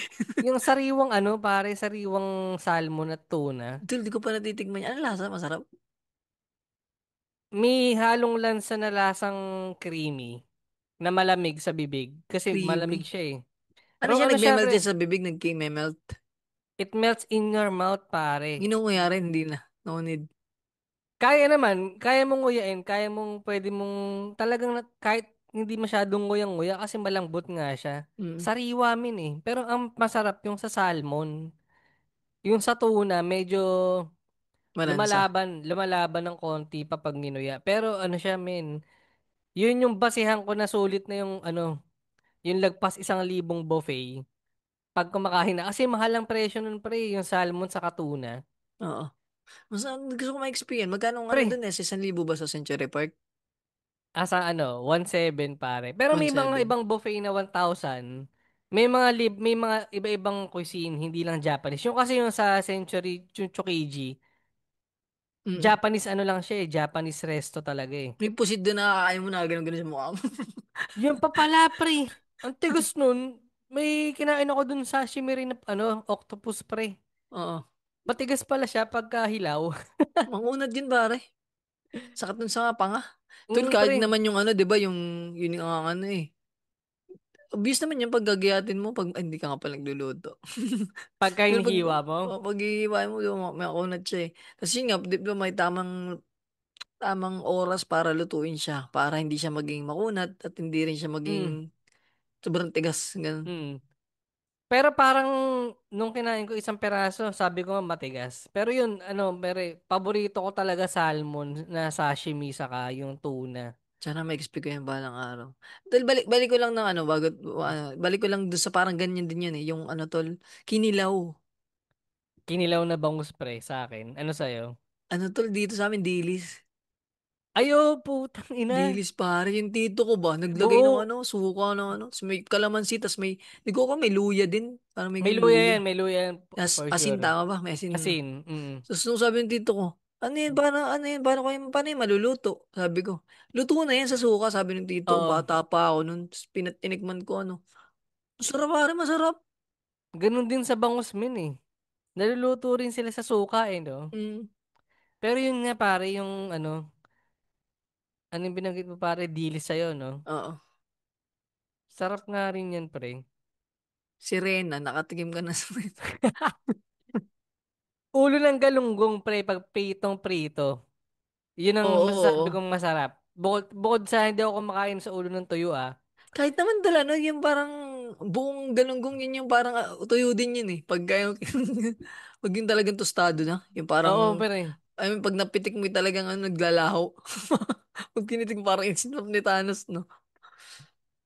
yung sariwang pare, sariwang salmon at tuna. Dude, di ko pa natitikman yan. Ano lasa? Masarap. May halong lansa na lasang creamy na malamig sa bibig kasi malamig Creamy. siya eh. Ano Raw siya, siya nagme-melt pre. yan sa bibig, nagki-melt. It melts in your mouth pare. Ginoo nga rin, hindi na. No need. Kaya naman, kaya mong nguyain, kaya mong pwede mong talagang kahit hindi masyadong nguyang-nguya kasi malambot nga siya. Mm. Sariwa min eh. Pero ang masarap yung sa salmon. Yung sa tuna, medyo Malansa. lumalaban ng konti pa pag ginuya. Pero ano siya min, yun yung basihan ko na sulit na yung yung lagpas 1,000 buffet. Pag kumakain na. Kasi mahal ang presyo nun pre, yung salmon sa tuna. Oo. Mas gusto ko ma-experience. Magkano ang ano Pre, dun eh? 1,000 ba sa Century Park? asa 1,700 pare. Pero may mga 1,700. ibang buffet na 1,000. May mga iba-ibang cuisine, hindi lang Japanese. Yung kasi yung sa Century Chukiji, Mm. Japanese lang siya eh, Japanese resto talaga eh. May pusit doon na kakain mo na ganun-ganun sa mukha mo. Yun pa pala pre, ang tigas nun, may kinain ako dun sa sashimi rin na octopus pre. Oo. Matigas pala siya pagka hilaw. Mangunad yun pare. Sakit nun sa panga. Tol, kahit Pre, naman yung ano, di ba, yun ang ano eh. Obvious naman yung paggagayatin mo pag hindi ka nga pa nagluluto. pagka Pero hinihiwa mo. pag iiwain mo, di ba, may kunat siya eh. Tapos yun nga, di ba, may tamang oras para lutuin siya. Para hindi siya maging makunat at hindi rin siya Mm. maging sobrang tigas. Ganun. Mm. Pero parang nung kinain ko isang peraso, sabi ko matigas. Pero yun, pero paborito ko talaga salmon na sashimi saka yung tuna. Sana ma-expect ko yan balang araw. Tol, balik ko lang ng ano, balik ko lang doon sa parang ganyan din yan eh. Yung ano tol, kinilaw. Kinilaw na bangus pre sa akin. Ano sa'yo? Ano tol, dito sa amin, dilis. Ayo, putang ina. Dilis pare, yung tito ko ba, naglagay ng Buo. ano, suka ng ano, tas may kalamansi, tas di ko may luya din. Parang may ganun luya. May luya yan for Asin, sure. tama ba? May asin. No? Asin. Mm. Tapos nung sabi ng tito ko, paano yung maluluto? Sabi ko, luto na yan sa suka, sabi ng tito ko, Oo. bata pa ako nun, tapos tinikman ko ano. Masarap pare, masarap. Ganun din sa bangus min eh. Naluluto rin sila sa suka eh, no? Mm. Pero yun nga pare, yung ano yung binanggit mo pare, dilis sa'yo, no? Oo. Sarap nga rin yan, pre. Si Rena, nakatikim ka na sa Ulo ng galunggong, pre, pag pritong prito. Yun ang Oo, masasabi oo. kong masarap. Bukod sa hindi ako kumakain sa ulo ng tuyo, ah. Kahit naman dala, no, yung parang buong galunggong yun yung parang tuyo din yun eh. Pagka yung, pag yung talagang tostado na. Yung Oo, parang, pre. I mean, pag napitik mo yung talagang naglalaho. Pag kinitik mo parang insinap ni Thanos, no?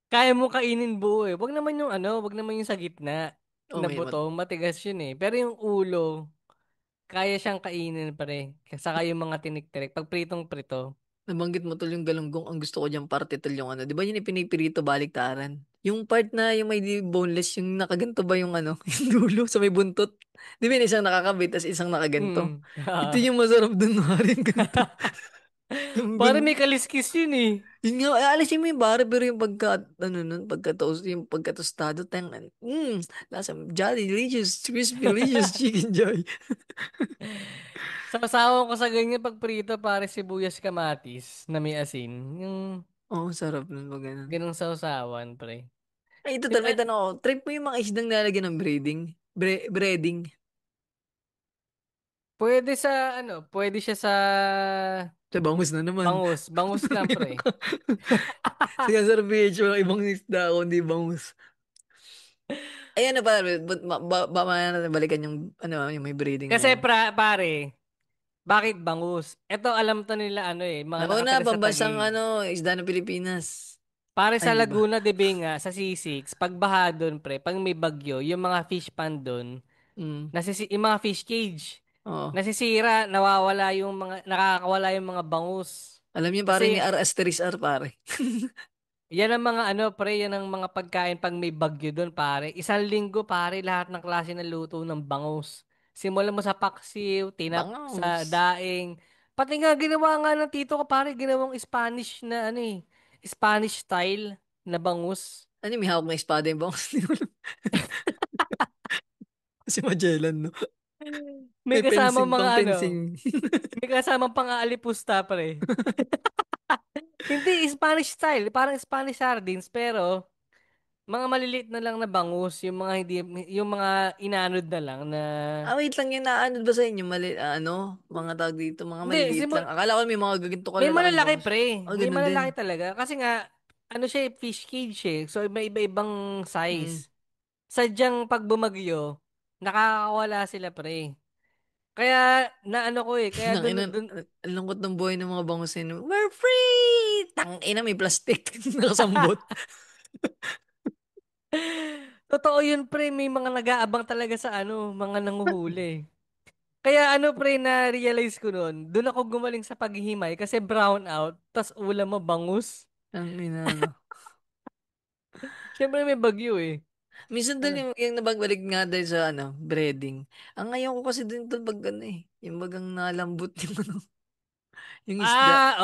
Kaya mo kainin buo eh. Wag naman yung sa gitna Oh, na buto, matigas yun eh. Pero yung ulo, kaya siyang kainin pre. Saka yung mga tinik-tinik. Pag pritong-prito. nabanggit mo tol yung galunggong. Ang gusto ko diyang parte tol yung ano. Di ba yun yung pinipirito baliktaran? Yung part na yung may boneless, yung nakaganto ba yung yung dulo sa may buntot? Di ba yun isang nakakabit, tas isang nakaganto? Mm. Ito yung masarap dun, Maring ganito. Yung Pare may kaliskis yun eh. Yun nga, alisin mo yung bare, pero yung yung pagka-tostado, lasa, Jolly Delicious, Crispy Delicious Chicken Joy. Sasawa ko sa ganyan pag prito pare sibuyas kamatis na may asin. Yung Oh, sarap nun pag ganun. ganung sausawan pre. Ay, ito, Min- may ah, tanong ako. Trip mo yung mga isdang nalagyan ng breading. pwede siya sa Sa bangus na naman. bangus. Bangus lang pre. Sige, sir, PH, walang ibang isda ako, hindi bangus. Ay, ano ba, natin balikan yung, yung may breeding na Kasi yan. pare, bakit bangus? Ito alam to nila mga Nauna, nakatira sa pambansang Taguig. isda ng Pilipinas. Pare Ay, sa hindi ba? Laguna de Benga, sa C6, pag baha doon pre, pag may bagyo, yung mga fish pond doon, Mm, yung mga fish cage, oo. nasisira, nakakawala yung mga bangus. Alam niyo, pare, ni Kasi R. Asteris R, pare. yan ang mga pre, yan ang mga pagkain pag may bagyo doon, pare. Isang linggo, pare, lahat ng klase ng luto ng bangus. Simulan mo sa paksiw, sa Bangus. daing. Pati nga ginawa nga ng tito ko, pare, ginawang Spanish na Spanish style na bangus. Ano yung may hawak na espada yung bangus? Hindi ko alam. Si Magellan, no? May May kasama fencing, pang mga fencing. may kasama pang aalipusta, pre. Hindi, Spanish style, parang Spanish sardines, pero mga maliliit na lang na bangus, yung mga inanod na lang na, Wait lang yun, naanod ba sa inyo? Mga tawag dito, mga hindi, maliliit lang. Akala ko may mga gaginto may kalalaking malalaki bangus. pre, Oh, may ganun din. malalaki talaga, kasi nga, siya fish cage so may iba-ibang Mm. size. Sadyang pag bumagyo, nakakawala sila pre. Kaya, kaya Nang ina, ang lungkot ng buhay ng mga bangus yun. We're free! Tang ina, may plastic. Nakasambot. totoo yun pre, may mga nag-aabang talaga sa mga nanguhuli. Kaya pre, na-realize ko noon, doon ako gumaling sa paghihimay kasi brown out, tas ulam mo bangus. Ang ina, no. Siyempre may bagyo eh. Minsan Ano? doon yung nabagbalik nga dahil sa breading. Ang ngayon ko kasi din doon pag yung bagang nalambot yung yung isda.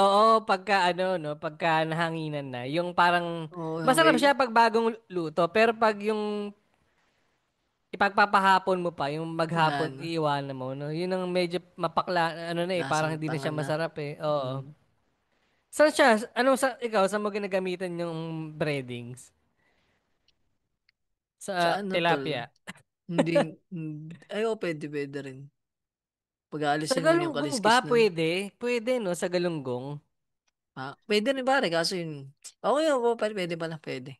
Pagka no, pagka nahanginan na, yung parang, Oo, masarap may siya pag bagong luto, pero pag yung ipagpapahapon mo pa, yung na maghapon, iiwanan mo, no? Yun ang medyo mapakla, parang lasang hindi na tanga siya na. masarap eh. Oo. Mm. Saan siya? Ikaw, saan mo ginagamitan yung breadings? Sa Sa tol? tilapia. Ay, pwede rin. Sa Pag-aalisin mo yung galunggong ba? kaliskis nun. Pwede. Pwede, no? Sa galunggong. Pwede rin pare, kaso yun. Okay, pwede pala, pwede.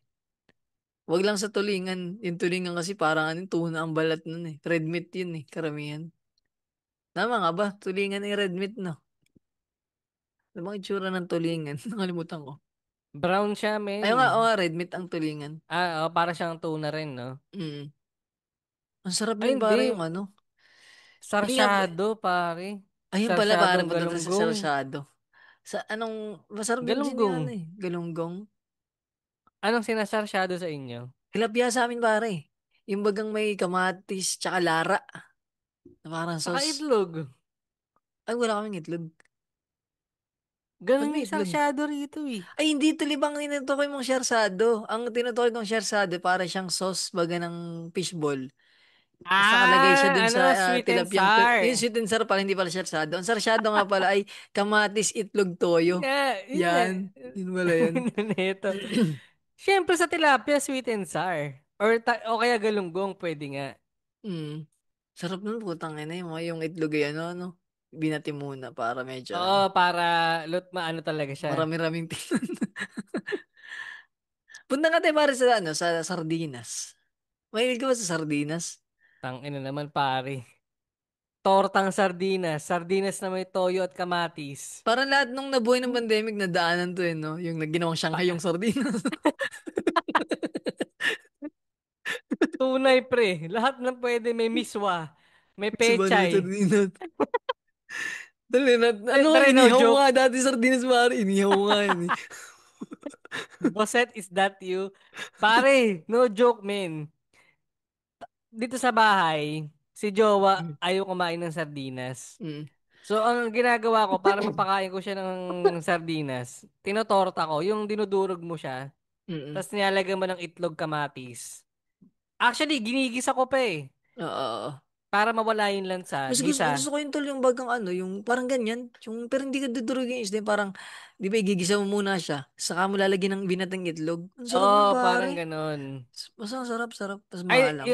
Wag lang sa tulingan. Yung tulingan kasi parang tuna ang balat nun eh. Red meat yun eh, karamihan. Tama nga ba? Tulingan yung red meat, no? Ano bang itsura ng tulingan? Nakalimutan ko. Brown siya, Ayun men. nga, oo nga, red meat ang tulingan. Para siyang tuna rin, no? Mm. Ang sarap Ay, nun para hindi. yung Hindi nga, Sarsyado, pare. ayun pala para Sarsyadong punta tayo sa galunggong. sarsyado. Masarap din yung Galunggong. galunggong. Anong sinasarsyado sa inyo? Tilapia sa amin pare. Yung bagang may kamatis tsaka lara na parang Saka sauce. itlog. Ay, wala kaming itlog. Ba't Ganun may yung itlog? sarsyado rito eh. Ay, hindi ito libang tinutukoy mong syarsado. Ang tinutukoy kong syarsado para siyang sauce baga ng fishball. Tapos nakalagay siya dun sa Sweet and tilapiyang, yung sour. sweet and sour pala, hindi pala sarsyado. Ang sarsyado nga pala ay kamatis, itlog, toyo. Yun nga. Yan. Yun pala yan. Ito. Siyempre sa tilapia, sweet and sour. O kaya galunggong, pwede nga. Mm. Sarap nun, putang ina, yung itlog ay ano, binati muna para medyo Oo, para maano talaga siya. marami-raming tingnan. Punta ka tayo para sa sa sardinas. Mahilig ka ba sa sardinas? Tangina naman pare. Tortang sardinas. Sardinas na may toyo at kamatis. Parang lahat nung nabuhay ng pandemic, nadaanan to no? Yung ginawang Shanghai yung sardinas. Tunay pre. Lahat ng pwede. May miswa. May Sa banay yung pechay. sardinas. Dali na, ano nga, Pero no inihaw joke. nga dati sardinas, pare. Inihaw nga yun eh. Boset, is that you? Pare, no joke, man. Dito sa bahay, si Jowa Mm. ayaw kumain ng sardinas. Mm. So, ang ginagawa ko para mapakain ko siya ng sardinas, tinotorta ko, yung dinudurog mo siya, Mm. tapos nilalagyan mo ng itlog kamatis. Actually, ginigisa ko pa eh. Oo. Para mawala yung lansa. Mas gusto Gisa. ko yung tol yung bagang yung parang ganyan. Yung, pero hindi ka dudurugin yung isda. Parang, di ba, igigisa mo muna siya. Saka mo lalagyan ng binatang itlog. Ang sarap nun, Oo, parang pare. ganon. Basta ang sarap. Tapos Ay, mahalang.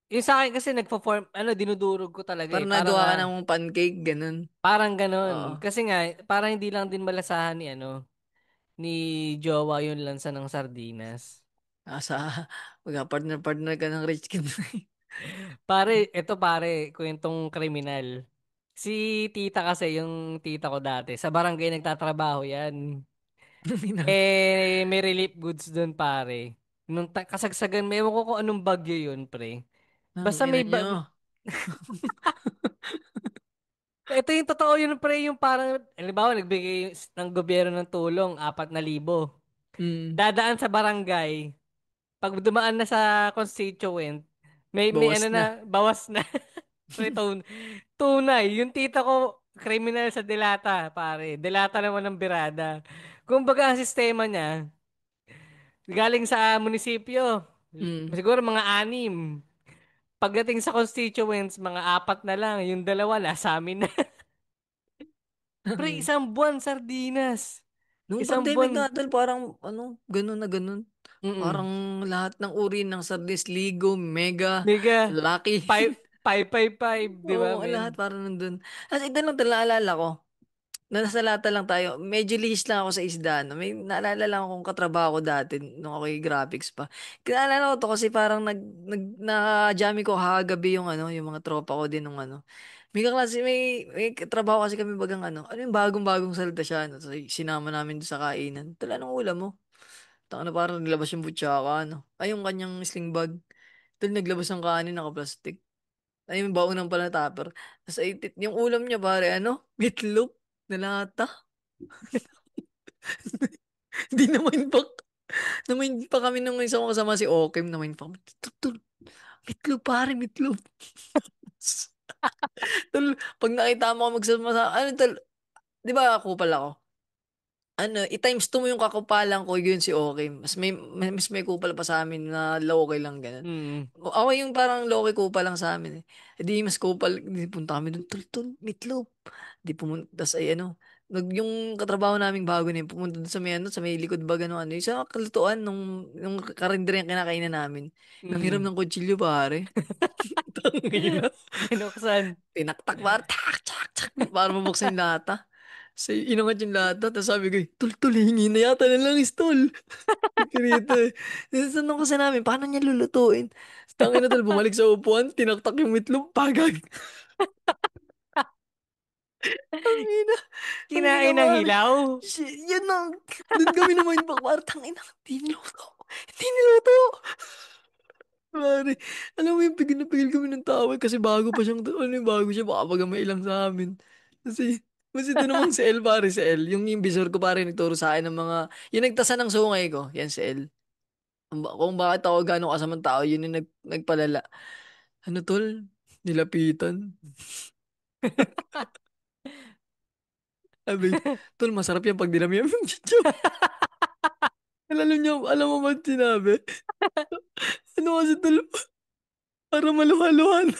yung sa akin kasi nagpo-form, dinudurog ko talaga eh. Parang nagawa ka ng pancake, ganun. Parang ganon. Oo. Kasi nga, parang hindi lang din malasahan ni Jowa yung lansa ng sardinas. Asa, magka-partner ka ng rich kid. Pare, ito pare, kwentong kriminal. Si tita kasi, yung tita ko dati, sa barangay nagtatrabaho yan. May relief goods doon pare. Nung kasagsagan, may ewan ko kung anong bagyo yun, pre. Ang Basta ina may nyo. ito yung totoo yun, pre, yung parang, halimbawa, nagbigay ng gobyerno ng tulong, 4,000. Mm. Dadaan sa barangay, pag dumaan na sa constituent, may Bawas na. bawas na. Pre, tunay. Yung tita ko, criminal sa delata, pare. Delata naman ng birada. Kumbaga, ang sistema niya, galing sa munisipyo, Mm. siguro mga 6. Pagdating sa constituents, mga 4 na lang. Yung dalawa, nasa amin na. Pre, isang buwan, sardinas. Nung Isang pandemic buwan. nga tol, parang ganun na ganun. Mm-mm. Parang lahat ng uri ng sardines, Ligo, Mega, Mega, Lucky. 555, di ba, Oo, lahat men? parang nandun. At ito lang tol, naalala ko. Nasa lata lang tayo. Medyo lihis lang ako sa isda. No? May naalala lang akong katrabaho ko dati nung ako yung graphics pa. Naalala ko to kasi parang na-jammy ko kagabi yung yung mga tropa ko din nung May kaklase, may trabaho kasi kami bagang yung bagong-bagong salita siya. So, sinama namin doon sa kainan. Tala, anong ulam mo? Taka na parang nilabas yung butsaka, Ay, yung kanyang sling bag. Tal, naglabas ng kanin, naka-plastic. Ay, yung baon ng pala tupper. Tapos, yung ulam niya, pare, meatloaf na lata. Hindi naman pa. Namain pa kami nung isang kasama si Okim. Namain pa kami. Tul, meatloaf, pare, meatloaf. Tul, pag nakita mo ako magsama sa, di ba ako pala ako? I-times 2 mo yung kakupalan ko, yun si Okim. Mas may kupal pa sa amin na low-key lang, ganun. Mm. Ako yung parang low-key kupal lang sa amin eh. Di mas kupal, di punta kami doon, tol, meatloaf. Di pumunta, tas ay yung katrabaho naming bago na yun, pumunta doon sa may likod ba gano'n, yung sa kalutuan nung karinderi yung kinakainan namin. Nang hiram Mm. ng kutsilyo, pare. Tangina. Binuksan. Tinaktak, pare, tak, tak, tak, para mabuksan yung lata. So, inangat yung lata, tapos sabi ko, tol, hingi na yata na lang is tol. Pirito eh. Tanong kasi namin, paano niya lulutuin? Tangin na tol, bumalik sa upuan, tinaktak yung meatloaf, pagag. Tangina, tangina Kinain ng pare. hilaw. Yan lang. Doon kami na mindfuck, pare, tangina, hindi niluto. Hindi niluto. Pare, alam mo yung pigil na pigil kami ng tawa kasi bago pa siyang, bago siya, baka baga may ilang sa amin. Kasi ito namang si El, pare, si El. Yung visor ko, pare, nagturo sa akin ng yung nagtasa ng sungay ko, yan si El. Kung bakit ako gano'ng kasamang tao, yun yung nagpalala. Ano tol? Nilapitan. Sabi, tol, masarap yan pag dinami yung chicho. Alam mo ba sinabi? Ano kasi tol? Para maluha-luha na.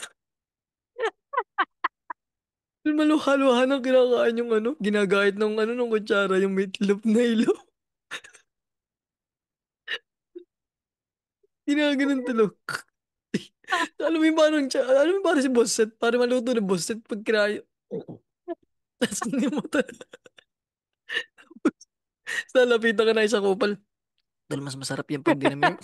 Maluha-luha na kinakain yung ano. Ginagayat ng ano ng kutsara yung meatloaf na ilaw. Ginaganon tulog. Alam mo yung parang, alam mo yung parang si Bosset. Parang maluto na Bosset pag kinayo. Tapos hindi mo Nalapitan ka na isang kupal. Dahil mas masarap yan pag dinami mo.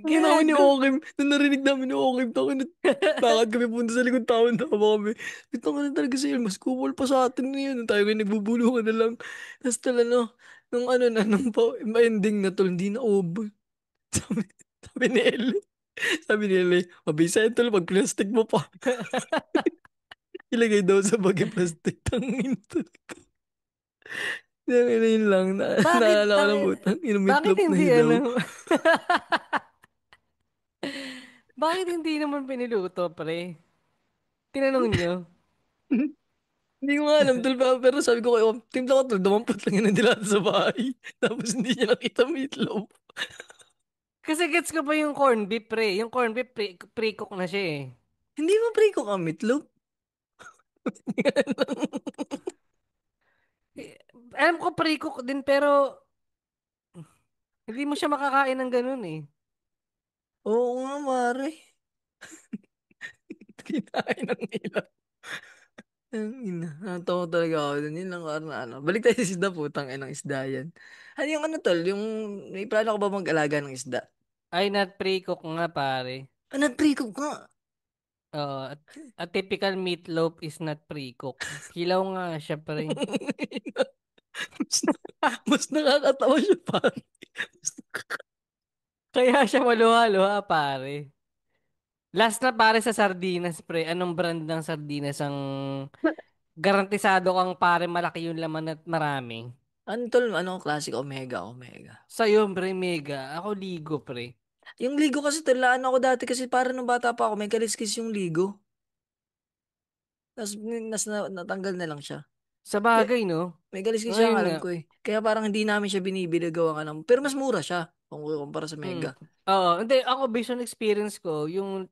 Ang namin ni Gago. Okim, nung narinig namin ni Okim, takin bakit kami punta sa likod tao na kami. Ito nga na talaga sa'yo, mas kupal pa sa atin na yun. Tayo kayo nagbubulungan na lang. Tapos tala no, nung ano na, nung ending na tol, hindi na over. Sabi, sabi ni Ellie, sabi ni Ellie, mabisa yun tol, pag plastic mo pa. Ilagay daw sa bagay plastic. Tangin tol. Yun lang, Bakit naalala ko ng tangin? butang, Bakit inumitlop na hindi hilaw. ano? Bakit hindi naman piniluto, pre? Tinanong nyo. Hindi ko nga alam, tol, pero sabi ko kayo, timpla ko, tol, dumampot lang yun ang dilata sa bahay. Tapos hindi niya nakita meatloaf. Kasi gets ko pa yung corn beef, pre. Yung corn beef, pre-cook na siya eh. Hindi mo pre ko ka meatloaf? Eh, alam ko pre-cook din pero hindi mo siya makakain ng ganun eh. Oo nga, mare. Kinain ng nila. Ang ina, natawa talaga ako dun. Yun lang karna ano. Balik tayo sa isda, putang ng isda yan. Ano yung ano tol, yung may plano ko ba mag-alaga ng isda? Ay, not pre-cook nga, pare. Ano, pre ko nga. Oo, a typical meatloaf is not pre-cook. Hilaw nga siya, pre. mas, mas nakakatawa siya, pare. Mas Kaya siya maluha-luha, pare. Last na pare sa sardinas, pre. Anong brand ng sardinas ang garantisado kang pare malaki yung laman at marami? ano tol, ano, classic Omega, Omega. Sa'yo, pre, mega. Ako ligo, pre. Yung ligo kasi talaan ako dati kasi para nung bata pa ako, may kaliskis yung ligo. Tapos natanggal na lang siya. Sa Kaya, bagay, no? may kaliskis siya, Ngayon ang alam nga. ko eh. Kaya parang hindi namin siya binibili gawa ka ng... Pero mas mura siya kung kumpara sa Mm. Mega. Oo, hindi. Ako, based on experience ko, yung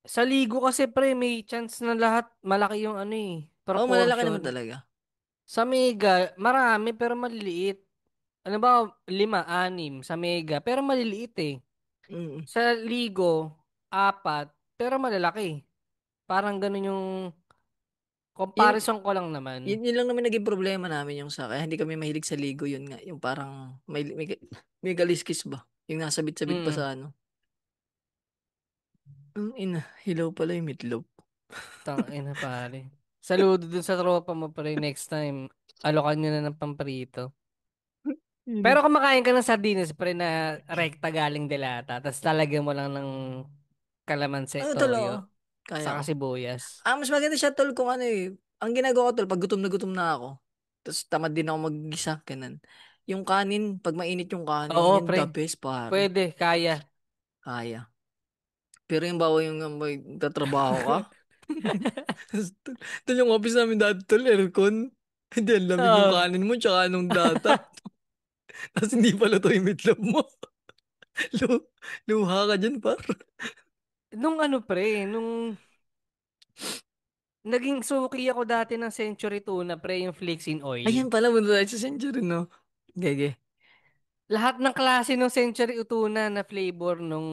sa ligo kasi, pre, may chance na lahat malaki yung ano eh, Oo, malalaki naman proportion. talaga. Sa mega, marami pero maliliit. Ano ba, 5, 6 sa mega, pero maliliit eh. Mm. Sa ligo, 4, pero malalaki. Parang ganun yung Yun, comparison ko lang naman. yun lang naman naging problema namin yung sa... Kaya hindi kami mahilig sa ligo yun nga. Yung parang may kaliskis ba? Yung nasabit-sabit pa Mm. sa ano. Ang ina, hilaw pala yung meatloaf. Tangina pare. Saludo dun sa tropa mo pare next time. Alokan nyo na ng pamprito. Ina. Pero kumakain ka ng sardinas pre na rekta galing delata. Tapos talagyan mo lang ng kalamansi, Ano tol, oo. toyo, Kaya saka ko. sibuyas. Mas maganda siya tol kung ano eh. Ang ginagawa ko tol, pag gutom na ako. Tapos tamad din ako mag-gisa, ganun. Yung kanin, pag mainit yung kanin, Oo yun the pre, best pare. pwede, kaya. Kaya. Pero yung bawa yung may tatrabaho ka. Tol, yung office namin dati tol, aircon. Hindi, ang lamig ng Oo. kanin mo, tsaka anong data. Tapos hindi pala to yung meatloaf mo. Lu- Luha ka dyan, par. Nung ano pre, nung naging suki ako dati ng Century Tuna pre, yung flakes in oil. Ayan pala, muna tayo sa Century, no? Gege. Lahat ng klase ng Century Tuna na flavor nung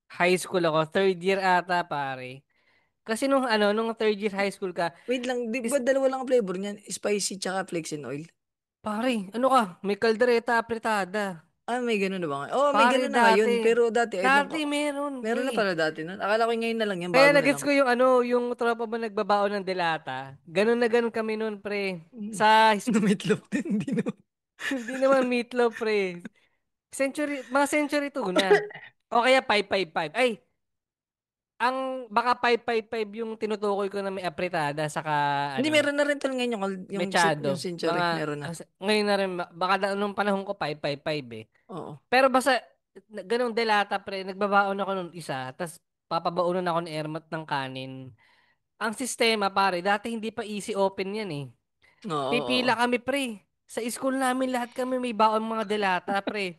high school ako, third year ata pare. Kasi nung ano, nung third year high school ka, Wait lang, di ba is, dalawa lang ang flavor niyan? Spicy tsaka flakes and oil. pare, ano ka, may kaldereta apretada. Ah, may ganun na ba? Oh, may Pare ganun na ngayon. dati, Pero dati, ay, nung, dati meron meron pre. na pala dati nun. Akala ko ngayon na lang yan, Kaya bago na nagets lang. ko yung ano, yung tropa mo nagbabaon ng delata. Ganun na ganun kami noon pre. Mm. Sa, Na meatloaf din, hindi naman. hindi naman meatloaf pre. Century, mga century tuna. O kaya 555. Ay, ang baka 555 yung tinutukoy ko na may apretada saka Hindi, ano, meron na rin tol ngayon yung mechado. century. Mga Meron na. ngayon na rin baka nung panahon ko 555 eh. Oo. Pero basta ganung delata pre, nagbabaon ako nung isa, tas papabaunan ako ni Ermat ng kanin. Ang sistema pare, dati hindi pa easy open yan eh. Oo, oo. Pipila kami pre. Sa school namin lahat kami may baon mga delata pre.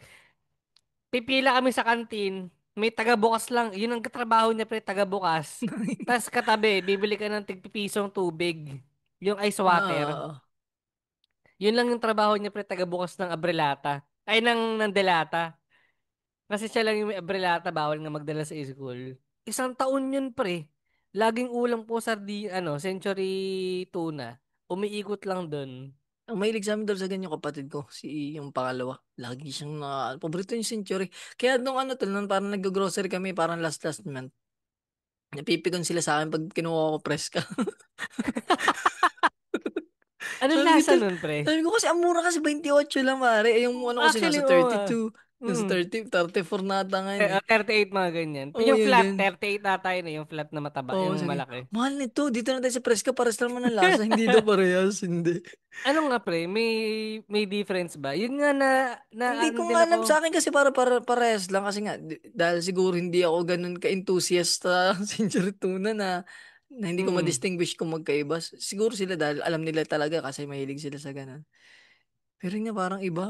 pipila kami sa kantin, may taga-bukas lang. Yun ang katrabaho niya, pre, taga-bukas. Tapos katabi, bibili ka ng tigpipisong tubig. Yung ice water. Ah, Yun lang yung trabaho niya, pre, taga-bukas ng abrelata. Ay, ng delata. Kasi siya lang yung may abrelata, bawal nga magdala sa school. Isang taon yun, pre. Laging ulam po century tuna. Umiikot lang dun. ang mahilig sa amin daw sa ganyan kapatid ko, si yung pangalawa. Lagi siyang paborito yung century. Kaya nung ano tol, nung parang nag-grocery kami, parang last month, napipikon sila sa akin pag kinuha ko preska. Anong Sabi ko, lasa tol, nun, pre? sabi ko kasi ang mura kasi 28 lang pare. Eh, yung ano kasi Actually, nasa oo nga. 32, nasa Mm. 30, 34 na ata ngayon eh. 38 mga ganyan. Oo, Yung yung flat, ganyan. 38 ata yun eh. Yung flat na mataba, Oo, yung sige. malaki. Mahal nito. Dito na tayo sa preska. Pares naman ang lasa. Hindi daw parehas. Hindi. Ano nga pre, may difference ba? Yun nga na Hindi ano ko din nga ako. alam sa akin kasi para parehas lang. Kasi nga, dahil siguro hindi ako ganun ka-enthusiast sa Century Tuna na hindi ko Mm. ma-distinguish kung magkaiba. Siguro sila dahil alam nila talaga kasi mahilig sila sa ganun. Pero yun nga parang iba.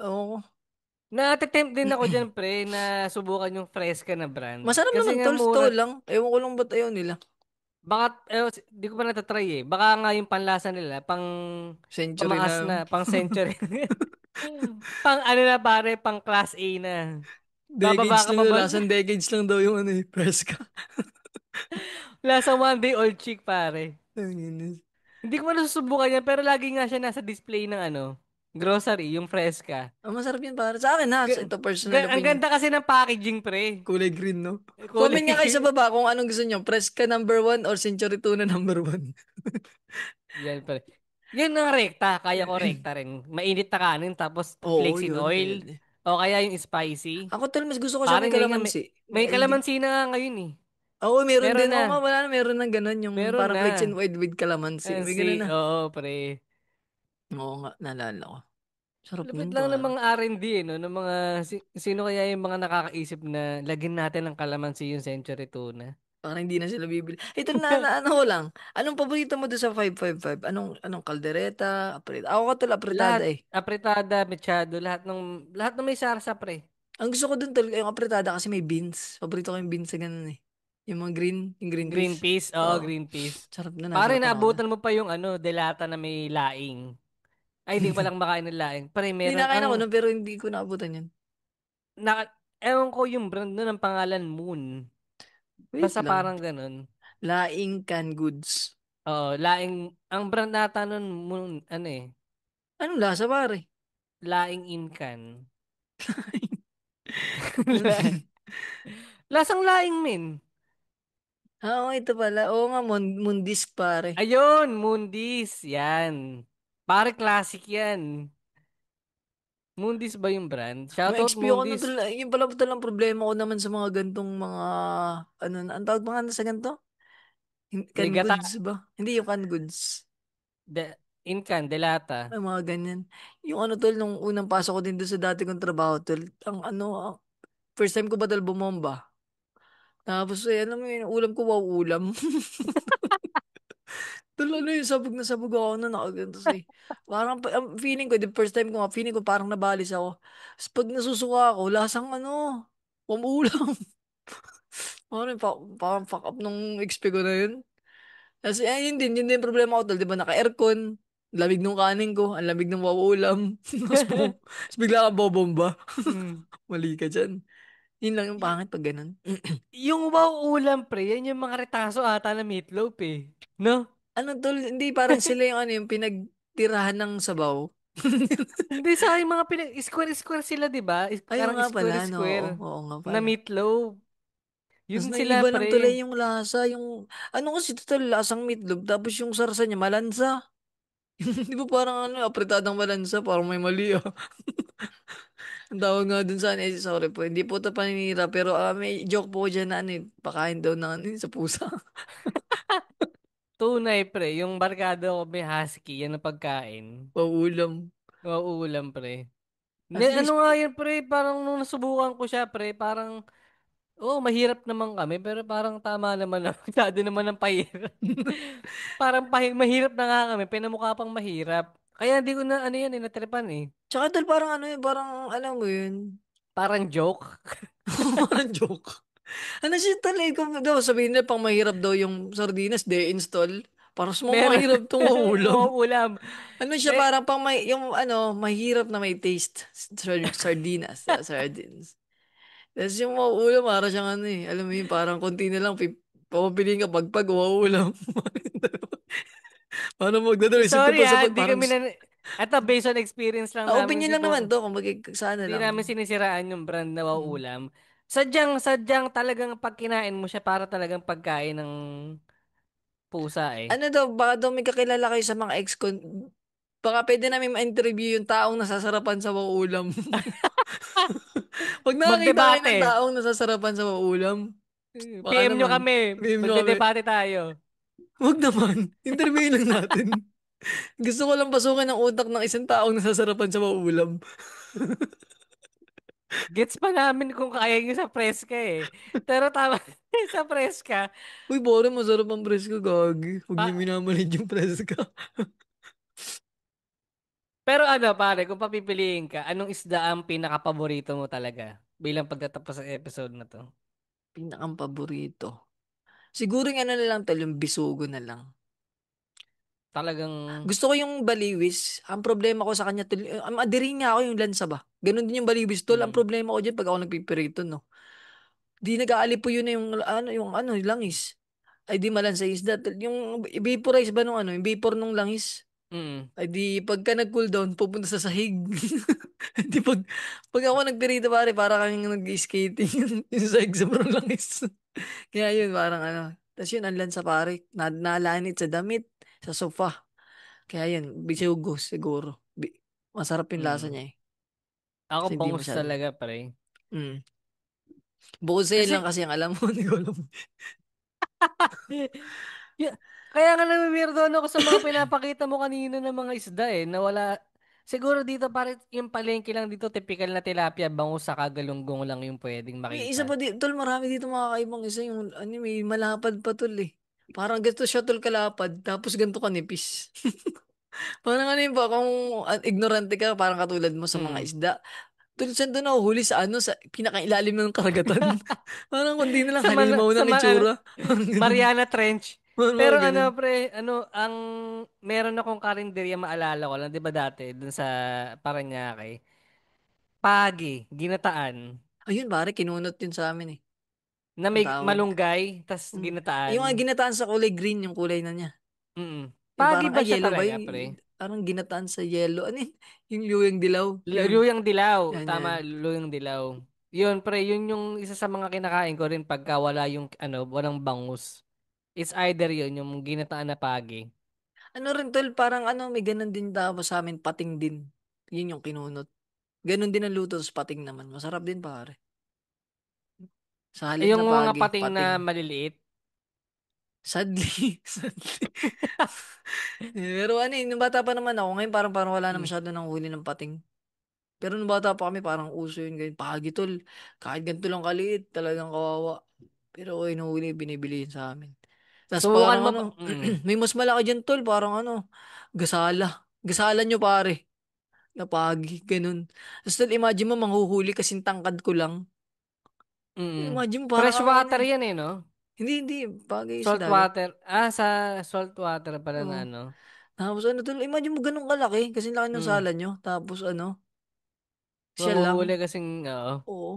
Oo. Na-attempt din ako dyan pre na subukan yung Fresca na brand. Masarap Kasi naman nga tol. Totoo mura. lang. Ewan ko lang ba't ayaw nila. Baka, di ko pa natatry eh. Baka nga yung panlasa nila, Century pamaas na. na, pang century. Pang ano na pare, pang class A na. Decades Bababa ka lang pa daw. ba? Lasang decades lang daw yung ano eh. Preska. Lasa one day old chick pare. Ang inis. Hindi ko man nasusubukan yan, pero lagi nga siya nasa display ng grocery, yung Fresca. Masarap yun para. Sa akin ha. Ito personal Ang opinion. ganda kasi ng packaging, pre. Kulay green, no? Kulay. Comment nga kayo sa baba kung anong gusto nyo. Preska number 1 or Century Tuna number 1. Yan, pre. Yan ang rekta. Kaya ko rekta rin. Mainit na kanin, tapos Oo, flakes in yun. oil. Pwede. O kaya yung spicy. Ako tal, mas gusto ko siya may Parang ngayon nga, kalamansi. may Hindi. kalamansi na nga ngayon eh. Oo, meron Meron din. Oo nga, na. wala na. Meron na ganun. Yung Meron parang flakes and na. white with kalamansi. May ganun na. Oo, pre. Oo nga, naalala ko. Sarap Lupit nun, lang ng pare. mga R&D, no? Ng mga, sino kaya yung mga nakakaisip na lagyan natin ng kalamansi yung century tuna? Parang hindi na sila bibili. Ito ano ko lang. Anong paborito mo doon sa 555? Anong kaldereta? Aprita? Ako ka tol, apritada Lahat, eh. apretada, mechado, lahat ng may sarsa, pre. Ang gusto ko dun tol, yung apritada kasi may beans. Paborito ko yung beans sa ganun eh. Yung mga green, yung green Green peas. peas, oo, Oo. green peas. Sarap na, Pare, nasarapan ako na. naabutan mo pa yung delata na may laing. Ay, hindi ko palang makain ng laing. Pare, Hindi meron nakain ako nun, pero hindi ko naabutan yun. na, ewan ko yung brand nun, ang pangalan Moon. Wait Basta lang. parang ganun. Laing canned goods. Oo, laing, ang brand nata nun, Moon, Anong lasa pare? laing in can. La- Lasang laing, min. Oo, ito pala. Oo nga, Mundisk pare. Ayun, Mundis, yan. Pare, classic yan. Mundis ba yung brand? May Shoutout XP ako na Mundis. tol. Yung pala tol ang problema ko naman sa mga gantong mga, ang tawag mga sa ganito? May Canned gata, goods ba? Hindi yung canned goods. in can, delata. Ay, mga ganyan. Yung ano tol, nung unang pasok ko din doon sa dati kong trabaho tol, first time ko ba tol bumomba? Tapos, alam mo yun, ulam ko, wow, ulam. Tol, ano yung sabog na sabog ako na nakaganto eh. Parang, ang feeling ko, the first time ko nga, feeling ko parang nabalis ako. Tapos pag nasusuka ako, lasang pamulam. Parang, parang fuck up nung XP ko na yun. Kasi, yun din problema ko, tol, di ba, naka-aircon, lamig nung kanin ko, ang lamig ng wow ulam. Tapos bigla kang bobomba. Hmm. Mali ka dyan. Yun lang yung Y- pangit pag ganun. yung wow ulam, pre, yan yung mga retaso ata na meatloaf eh. No? Ano tol, hindi parang sila yung yung pinagtirahan ng sabaw. Hindi sa yung mga square-square sila, di ba? Ayun Parang nga pala, no, oo, square-square oo nga na pala. meatloaf. Tapos Yun sila, naiiba lang tuloy pre. yung lasa, ano kasi total, lasang meatloaf, tapos yung sarsa niya, malansa. Di ba parang apretadang malansa, parang may mali ah. Ang tawag nga dun sa sorry po, hindi po ito paninira, pero may joke po ko dyan na pakain daw ng sa pusa. Tunay, pre. Yung barkada ko may husky, yan ang pagkain. Paulam. Mauulam, pre. At Ano least, nga yun, pre? Parang nung nasubukan ko siya, pre, parang, mahirap naman kami, pero parang tama naman na. Masyado naman ang pahirap. Parang mahirap na nga kami, pinamukha pang mahirap. Kaya hindi ko na, natripan eh. tsaka tol, parang parang, alam mo yun, Parang joke. Parang joke. Ano siya talaga, kung daw sabihin nila pang mahirap daw yung sardinas, de-install. Para sa mga Meron. mahirap tong ulam. Mga ulam. Ano siya, Eh, parang pang may, yung ano, mahirap na may taste. Sardinas, sardines. Tapos yung mga ulam, para siyang ano eh. Alam mo yun, parang konti na lang, papapiliin ka pagpag, ulam. Parang magdadalo, isip ka sorry pa sa ha, pag, di parang, kami na... Ito, based on experience lang namin, opinion di lang po, naman to, kung sana di lang. namin sinisiraan yung brand na wow Hmm. ulam. Sadyang talagang pag kinain mo siya para talagang pagkain ng pusa eh. Ano daw, baka daw may kakilala kayo sa mga ex-con, baka pwede namin ma-interview yung taong nasasarapan sa mauulam. Pag nakakita kayo ng Magdebate. taong nasasarapan sa mauulam, baka PM nyo naman, kami. meme nyo kami. Magdedebate tayo. Huwag naman, interview lang natin. Gusto ko lang pasukin ang utak ng isang taong nasasarapan sa mauulam. Gets pa namin kung kaya nyo sa preska eh. Pero tama, sa preska, Uy, bore, masarap ang preska, gagi. Huwag niyo pa, minamanid yung preska. pero ano pare, kung papipiliin ka, anong isda ang pinaka-paborito mo talaga bilang pagtatapos sa episode na to? Pinakang paborito. Siguro yung ano na lang, tol, yung bisugo na lang. Talagang, Gusto ko yung baliwis. Ang problema ko sa kanya, tol, adiri nga ako yung lansa ba. Ganon din yung baliwis, tol. Ang mm, problema ko dyan pag ako nagpipirito, no. Di nag-aalipo yun na yung langis. Ay di malansa isda. Tol. Yung vaporize ba nung ano, yung vapor nung langis. mm, Ay di pagka nag-cool down, pupunta sa sahig. Di pag ako nagpirito pare, para kaming nag-skating yung sahig sa langis. Kaya yun, parang ano. Tapos yun, ang lansa pare, nalanit sa damit, sa sofa. Kaya yun, bisugo siguro. Masarap yung lasa mm. niya eh. Ako Kasi hindi bangus masyado. talaga pre. Mm. Bukod sa yun lang Kasi, kasi ang alam mo, hindi ko alam. kaya nga nami-weirdo ako sa mga pinapakita mo kanina ng mga isda eh, na wala, siguro dito pare, yung palengke lang dito, typical na tilapia, bangus, saka galunggong lang yung pwedeng May isa makita. pa dito, tol, marami dito mga kaibang isa yung, ano, may malapad pa tol eh. Parang ganito siya tol kalapad, tapos ganito kanipis. Parang ano yun ba, kung ignorante ka, parang katulad mo sa mga Mm. isda. Tol, saan doon ako huli sa ano, sa pinakailalim ng karagatan. Parang kundi na lang Sa man, halimaw sa ng itsura. Parang ganun. Mariana Trench. Parang mga Pero ganun. ano pre, ano, meron akong karinderya maalala ko lang, 'di ba dati dun sa Paranaque. Pagi, ginataan, Ayun, pare, kinunot yun sa amin eh. na Ang may tawag. malunggay, tas Yung mga ginataan. ginataan sa kulay green, yung kulay na niya. Mm. Yung Pagi parang, ba ay, siya yellow ba talaga, yun? pre? Parang ginataan sa yellow. Ano yun? Yung luyang dilaw. Yun. Luyang dilaw, Yan, yan. tama, luyang dilaw. Yun, pre, yun yung isa sa mga kinakain ko rin pagka wala yung, ano, walang bangus. It's either yun, yung ginataan na pagi. Ano rin, tol, parang ano, may ganun din tapos sa amin, pating din. Yun yung kinunot. Ganun din ang luto sa pating naman. Masarap din, pare. Sa halip Yung na mga pagi, pating na pating. maliliit. Sadly. Sadly. Pero ano nung bata pa naman ako, ngayon parang wala na Mm. masyado ng huli ng pating. Pero nung bata pa kami, parang uso yun, ganyan. Pagi, tol. Kahit ganito lang kaliit, talagang kawawa. Pero okay, inuuli, binibili yun sa amin. Tapos Subukan parang mo ano, pa. Mm. may mas malaki dyan, tol. Parang ano, gasala. Gasala nyo, pare. Napagi, ganun. Tapos tol, imagine mo, manghuhuli kasing tangkad ko lang. Mm. Imagine mo, parang Fresh ang ano water eh. yan eh, no? Hindi, pagi sa Salt dagat. water. Ah, sa salt water pala na Oo. ano. Tapos ano, tol, imagine mo ganun kalaki, kasi laki ng Mm. sala nyo. Tapos ano, siya lang. Mahuhuli kasing, oo. Oo.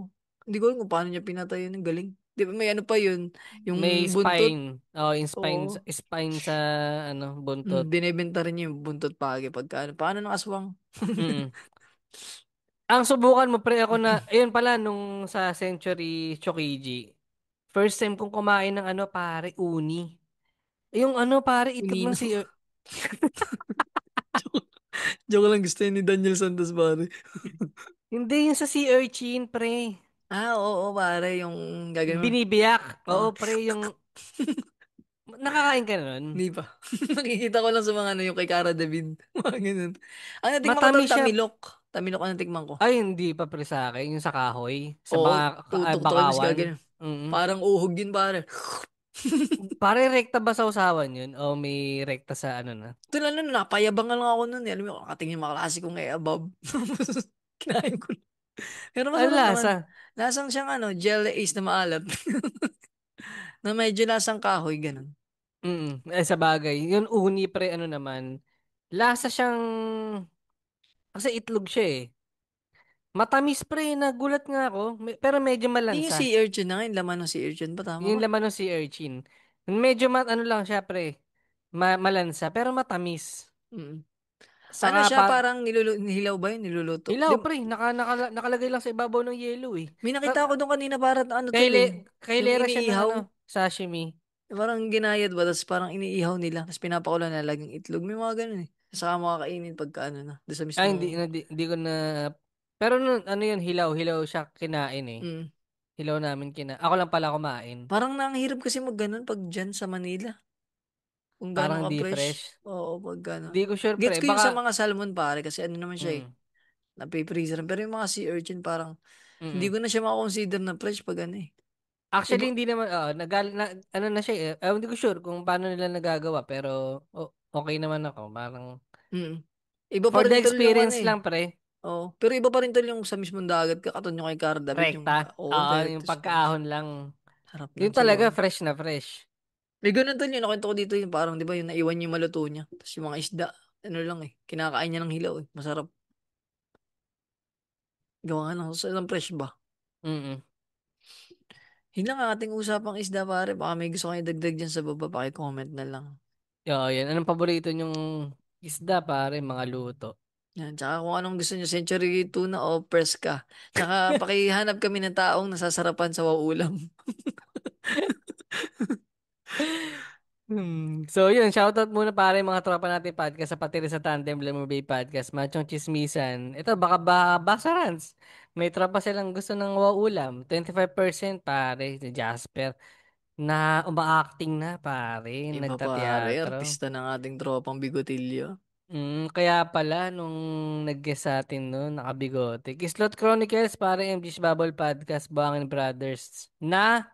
Hindi ko alam kung paano niya pinatay yun. Ang galing. Di ba may ano pa yun? Yung May buntot. spine. Oh, yung spine, Oo. spine sa, ano, buntot. Binibenta rin niya yung buntot pagi pagka ano. Paano ng aswang? Mm. Ang subukan mo, pre, ako na, ayun pala, nung sa Century Chokiji, first time kong kumain ng ano, pare, uni. Yung ano, pare, itlog ng Unino. si... Joke lang, gusto yun ni Daniel Santos pare. Hindi, yung sa sea urchin, pre. Ah, oo, pare. Yung gagawin mo. Binibiyak. Oo, Ah, pre, yung... Nakakain ka nun? hindi pa. Nakikita ko lang sa mga ano yung kay Cara David. Mga ganun. Ang natikman ko tol, Matamis siya. tamilok. Tamilok ang natikman ko. Ay, hindi pa pre sa akin. Yung sa kahoy. Sa Oo, tutok to tapos bakawan. gagawin. Mm. Parang uhog yun pare. Pare, rekta ba sa usawan yun? O may rekta sa ano na? Tol, ano, napayabangan lang ako nun. Eh. Alam mo, nakatingin mga klase kong above. Tapos, kinain ko. Pero Ang masarap naman. lasa. Lasang siyang jelly ace na maalat. Na medyo lasang kahoy, ganun. Sa bagay. Yun uni pre, ano naman. Lasa siyang, kasi itlog siya eh. Matamis pre, nagulat nga ako. Pero medyo Hindi yung malansa. sea urchin na ngayon, laman ng sea urchin ba? Tama Yung ba? laman ng sea urchin. Medyo ano lang siya pre. Malansa, pero matamis. Mm. Ano Saka siya, pa, parang nihilaw ba yun? Niluluto? hilaw pre, nakalagay lang sa ibabaw ng yelo eh. May nakita ko doon kanina parang tol yung Kailera siya ng iniihaw. sashimi. Parang ginayad ba, tapos parang iniihaw nila, tapos pinapakulan na laging itlog. May mga ganun eh. Saka makakainin pagka na, doon sa Ah, mismong, hindi ko na, pero ano yun, hilaw siya kinain eh. mm. Hilaw namin Ako lang pala kumain. Parang nanghirap kasi mag ganun pag dyan sa Manila. Kung Parang gano'n ka di fresh. fresh. Oo, pag gano'n. Hindi ko sure Gets pre, ko yung baka, sa mga salmon pare, kasi ano naman siya eh, mm, napipreaser. Pero yung mga sea urchin parang, hindi mm. ko na siya makonsider na fresh pag ano eh. Iba, Actually, hindi naman, ano na siya eh. Hindi ko sure kung paano nila nagagawa, pero okay naman ako. Parang, mm. Iba pa for the rin tol yung ano experience eh. lang pre, Oo. Pero iba pa rin tol yung sa mismong dagat, kakaton yung kay Cara David, yung, rekta. oo, direct Yung to spice. pagkaahon lang. Harap Yun ng talaga, sabaw. fresh na fresh. May ganun tol yun, nakwento ko dito yung parang, di ba, yung naiwan niya yung maluto niya. Tapos yung mga isda, ano lang eh, kinakain niya ng hilaw eh. Masarap. Gawa nga lang, sa fresh ba? Mm. Yun lang ang ating usapang isda pare. Baka may gusto kayo dagdag dyan sa baba. Paki-comment na lang. Oo, yan. Anong paborito nyong isda pare, mga luto? Yan. Tsaka kung anong gusto nyo, century tuna o preska. Tsaka pakihanap kami ng taong nasasarapan sa waulam. So yun, shoutout muna pare mga tropa natin podcast sa pati rin sa Tandem Lemon Bay Podcast, Machong Chismisan. Ito baka Basarans. May tropa silang gusto ng waulam. 25% pare, si Jasper. Na uma-acting na pare, Iba pare, nagtateatro. artista ng ating tropang bigotilyo. Kaya pala nung nag-guest sa atin noon, nakabigote. Kislot Chronicles pare, MG's Bubble Podcast, Buhangin Brothers na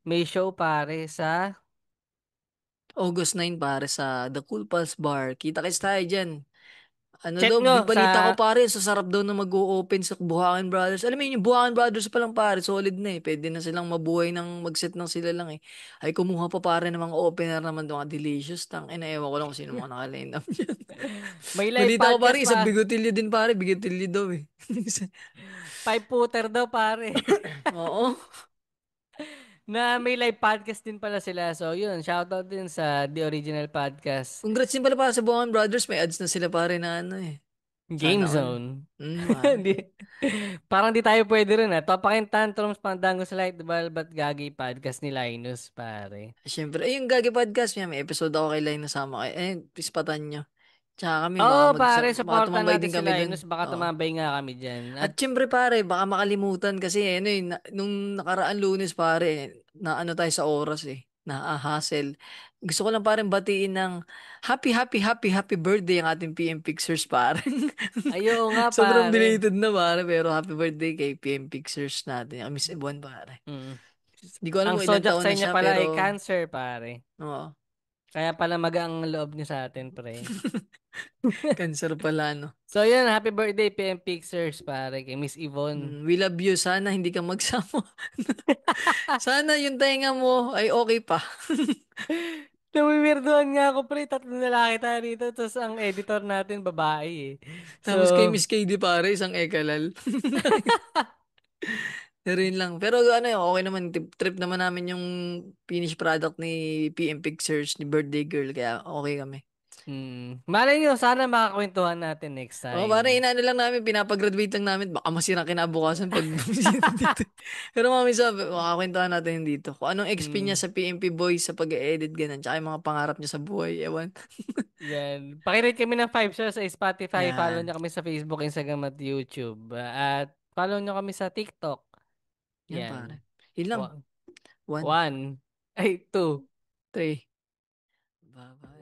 may show pare sa August 9 pare sa The Cool Pals Bar. Kita-kits tayo dyan. Ano check daw, nyo sa balita ko pare, sa sarap daw na mag-o-open sa Buhangin Brothers. Alam mo yun, yung Buhangin Brothers pa lang pare, solid na eh. Pwede na silang mabuhay ng mag-set ng sila lang eh. Ay kumuha pa pare ng mga opener naman doon, delicious. Tang ina, ewan ko lang kung sino mga nakaline up dyan. may live Balita ko pare, podcast isang pa. bigotilyo din pare, bigotilyo daw eh. Five footer daw pare. Oo. Na may live podcast din pala sila. So yun, shoutout din sa The Original Podcast. Congrats din pala para sa Buhangin Brothers, may ads na sila pare na ano eh. Game Sana all. Zone. Pare. Di, parang di tayo pwede rin ha. Topakin Tantrums, Pandango sa Light, Ba't Gagi Podcast ni Linus, pare. Siyempre, yung Gagi Podcast may episode ako kay Line nasama kay, ispatan nyo. Tsaka kami, Oo, pare, baka supportan tumambay natin din si kami dun. Linus. Baka Oo. tumambay nga kami dyan. At syempre pare, baka makalimutan kasi ano nung nakaraan Lunes pare, na ano tayo sa oras eh, na hassle. Gusto ko lang parang batiin ng happy birthday ang ating PM Pixers pare. Ayo nga, Sobrang pare. belated na pare, pero happy birthday kay PM Pixers natin. Ang Miss Ebuan pare. Mm. Hindi ko alam Ang kung ilang zodiac taon na sign niya siya, pala ay pero Cancer, pare. oo, Kaya pala magang loob niya sa atin, pre. cancer pala no. So yun, happy birthday PM Pixers, pare, kay Miss Yvonne. We love you. Sana hindi ka magsama. Sana yung tenga mo ay okay pa. Nawiwirduhan nga ako, pre. Tatlo na lalaki tayo rito. Tapos ang editor natin, babae eh. So, Tapos kay Miss KD pare, isang ekalal. Pero yun lang. Pero ano yun, okay naman. Trip naman namin yung finished product ni PM Pixels, ni Birthday Girl. Kaya okay kami. malay nyo, sana makakwentuhan natin next Oo, pare, time. inaano lang namin, pinapagraduate lang namin. Baka masira kinabukasan pag dito. Pero mami sabi, makakwentuhan natin yun dito. Kung anong XP niya Mm, sa PMP Boys, sa pag-edit, ganun. Tsaka yung mga pangarap niya sa buhay, ewan. yan. Pakirate kami ng 5 stars sa Spotify. Follow Yan. nyo kami sa Facebook, Instagram at YouTube. At follow nyo kami sa TikTok. Yan, pare. Yan. Yun lang. Wa- 1, One. Ay, two. 3. Bye-bye.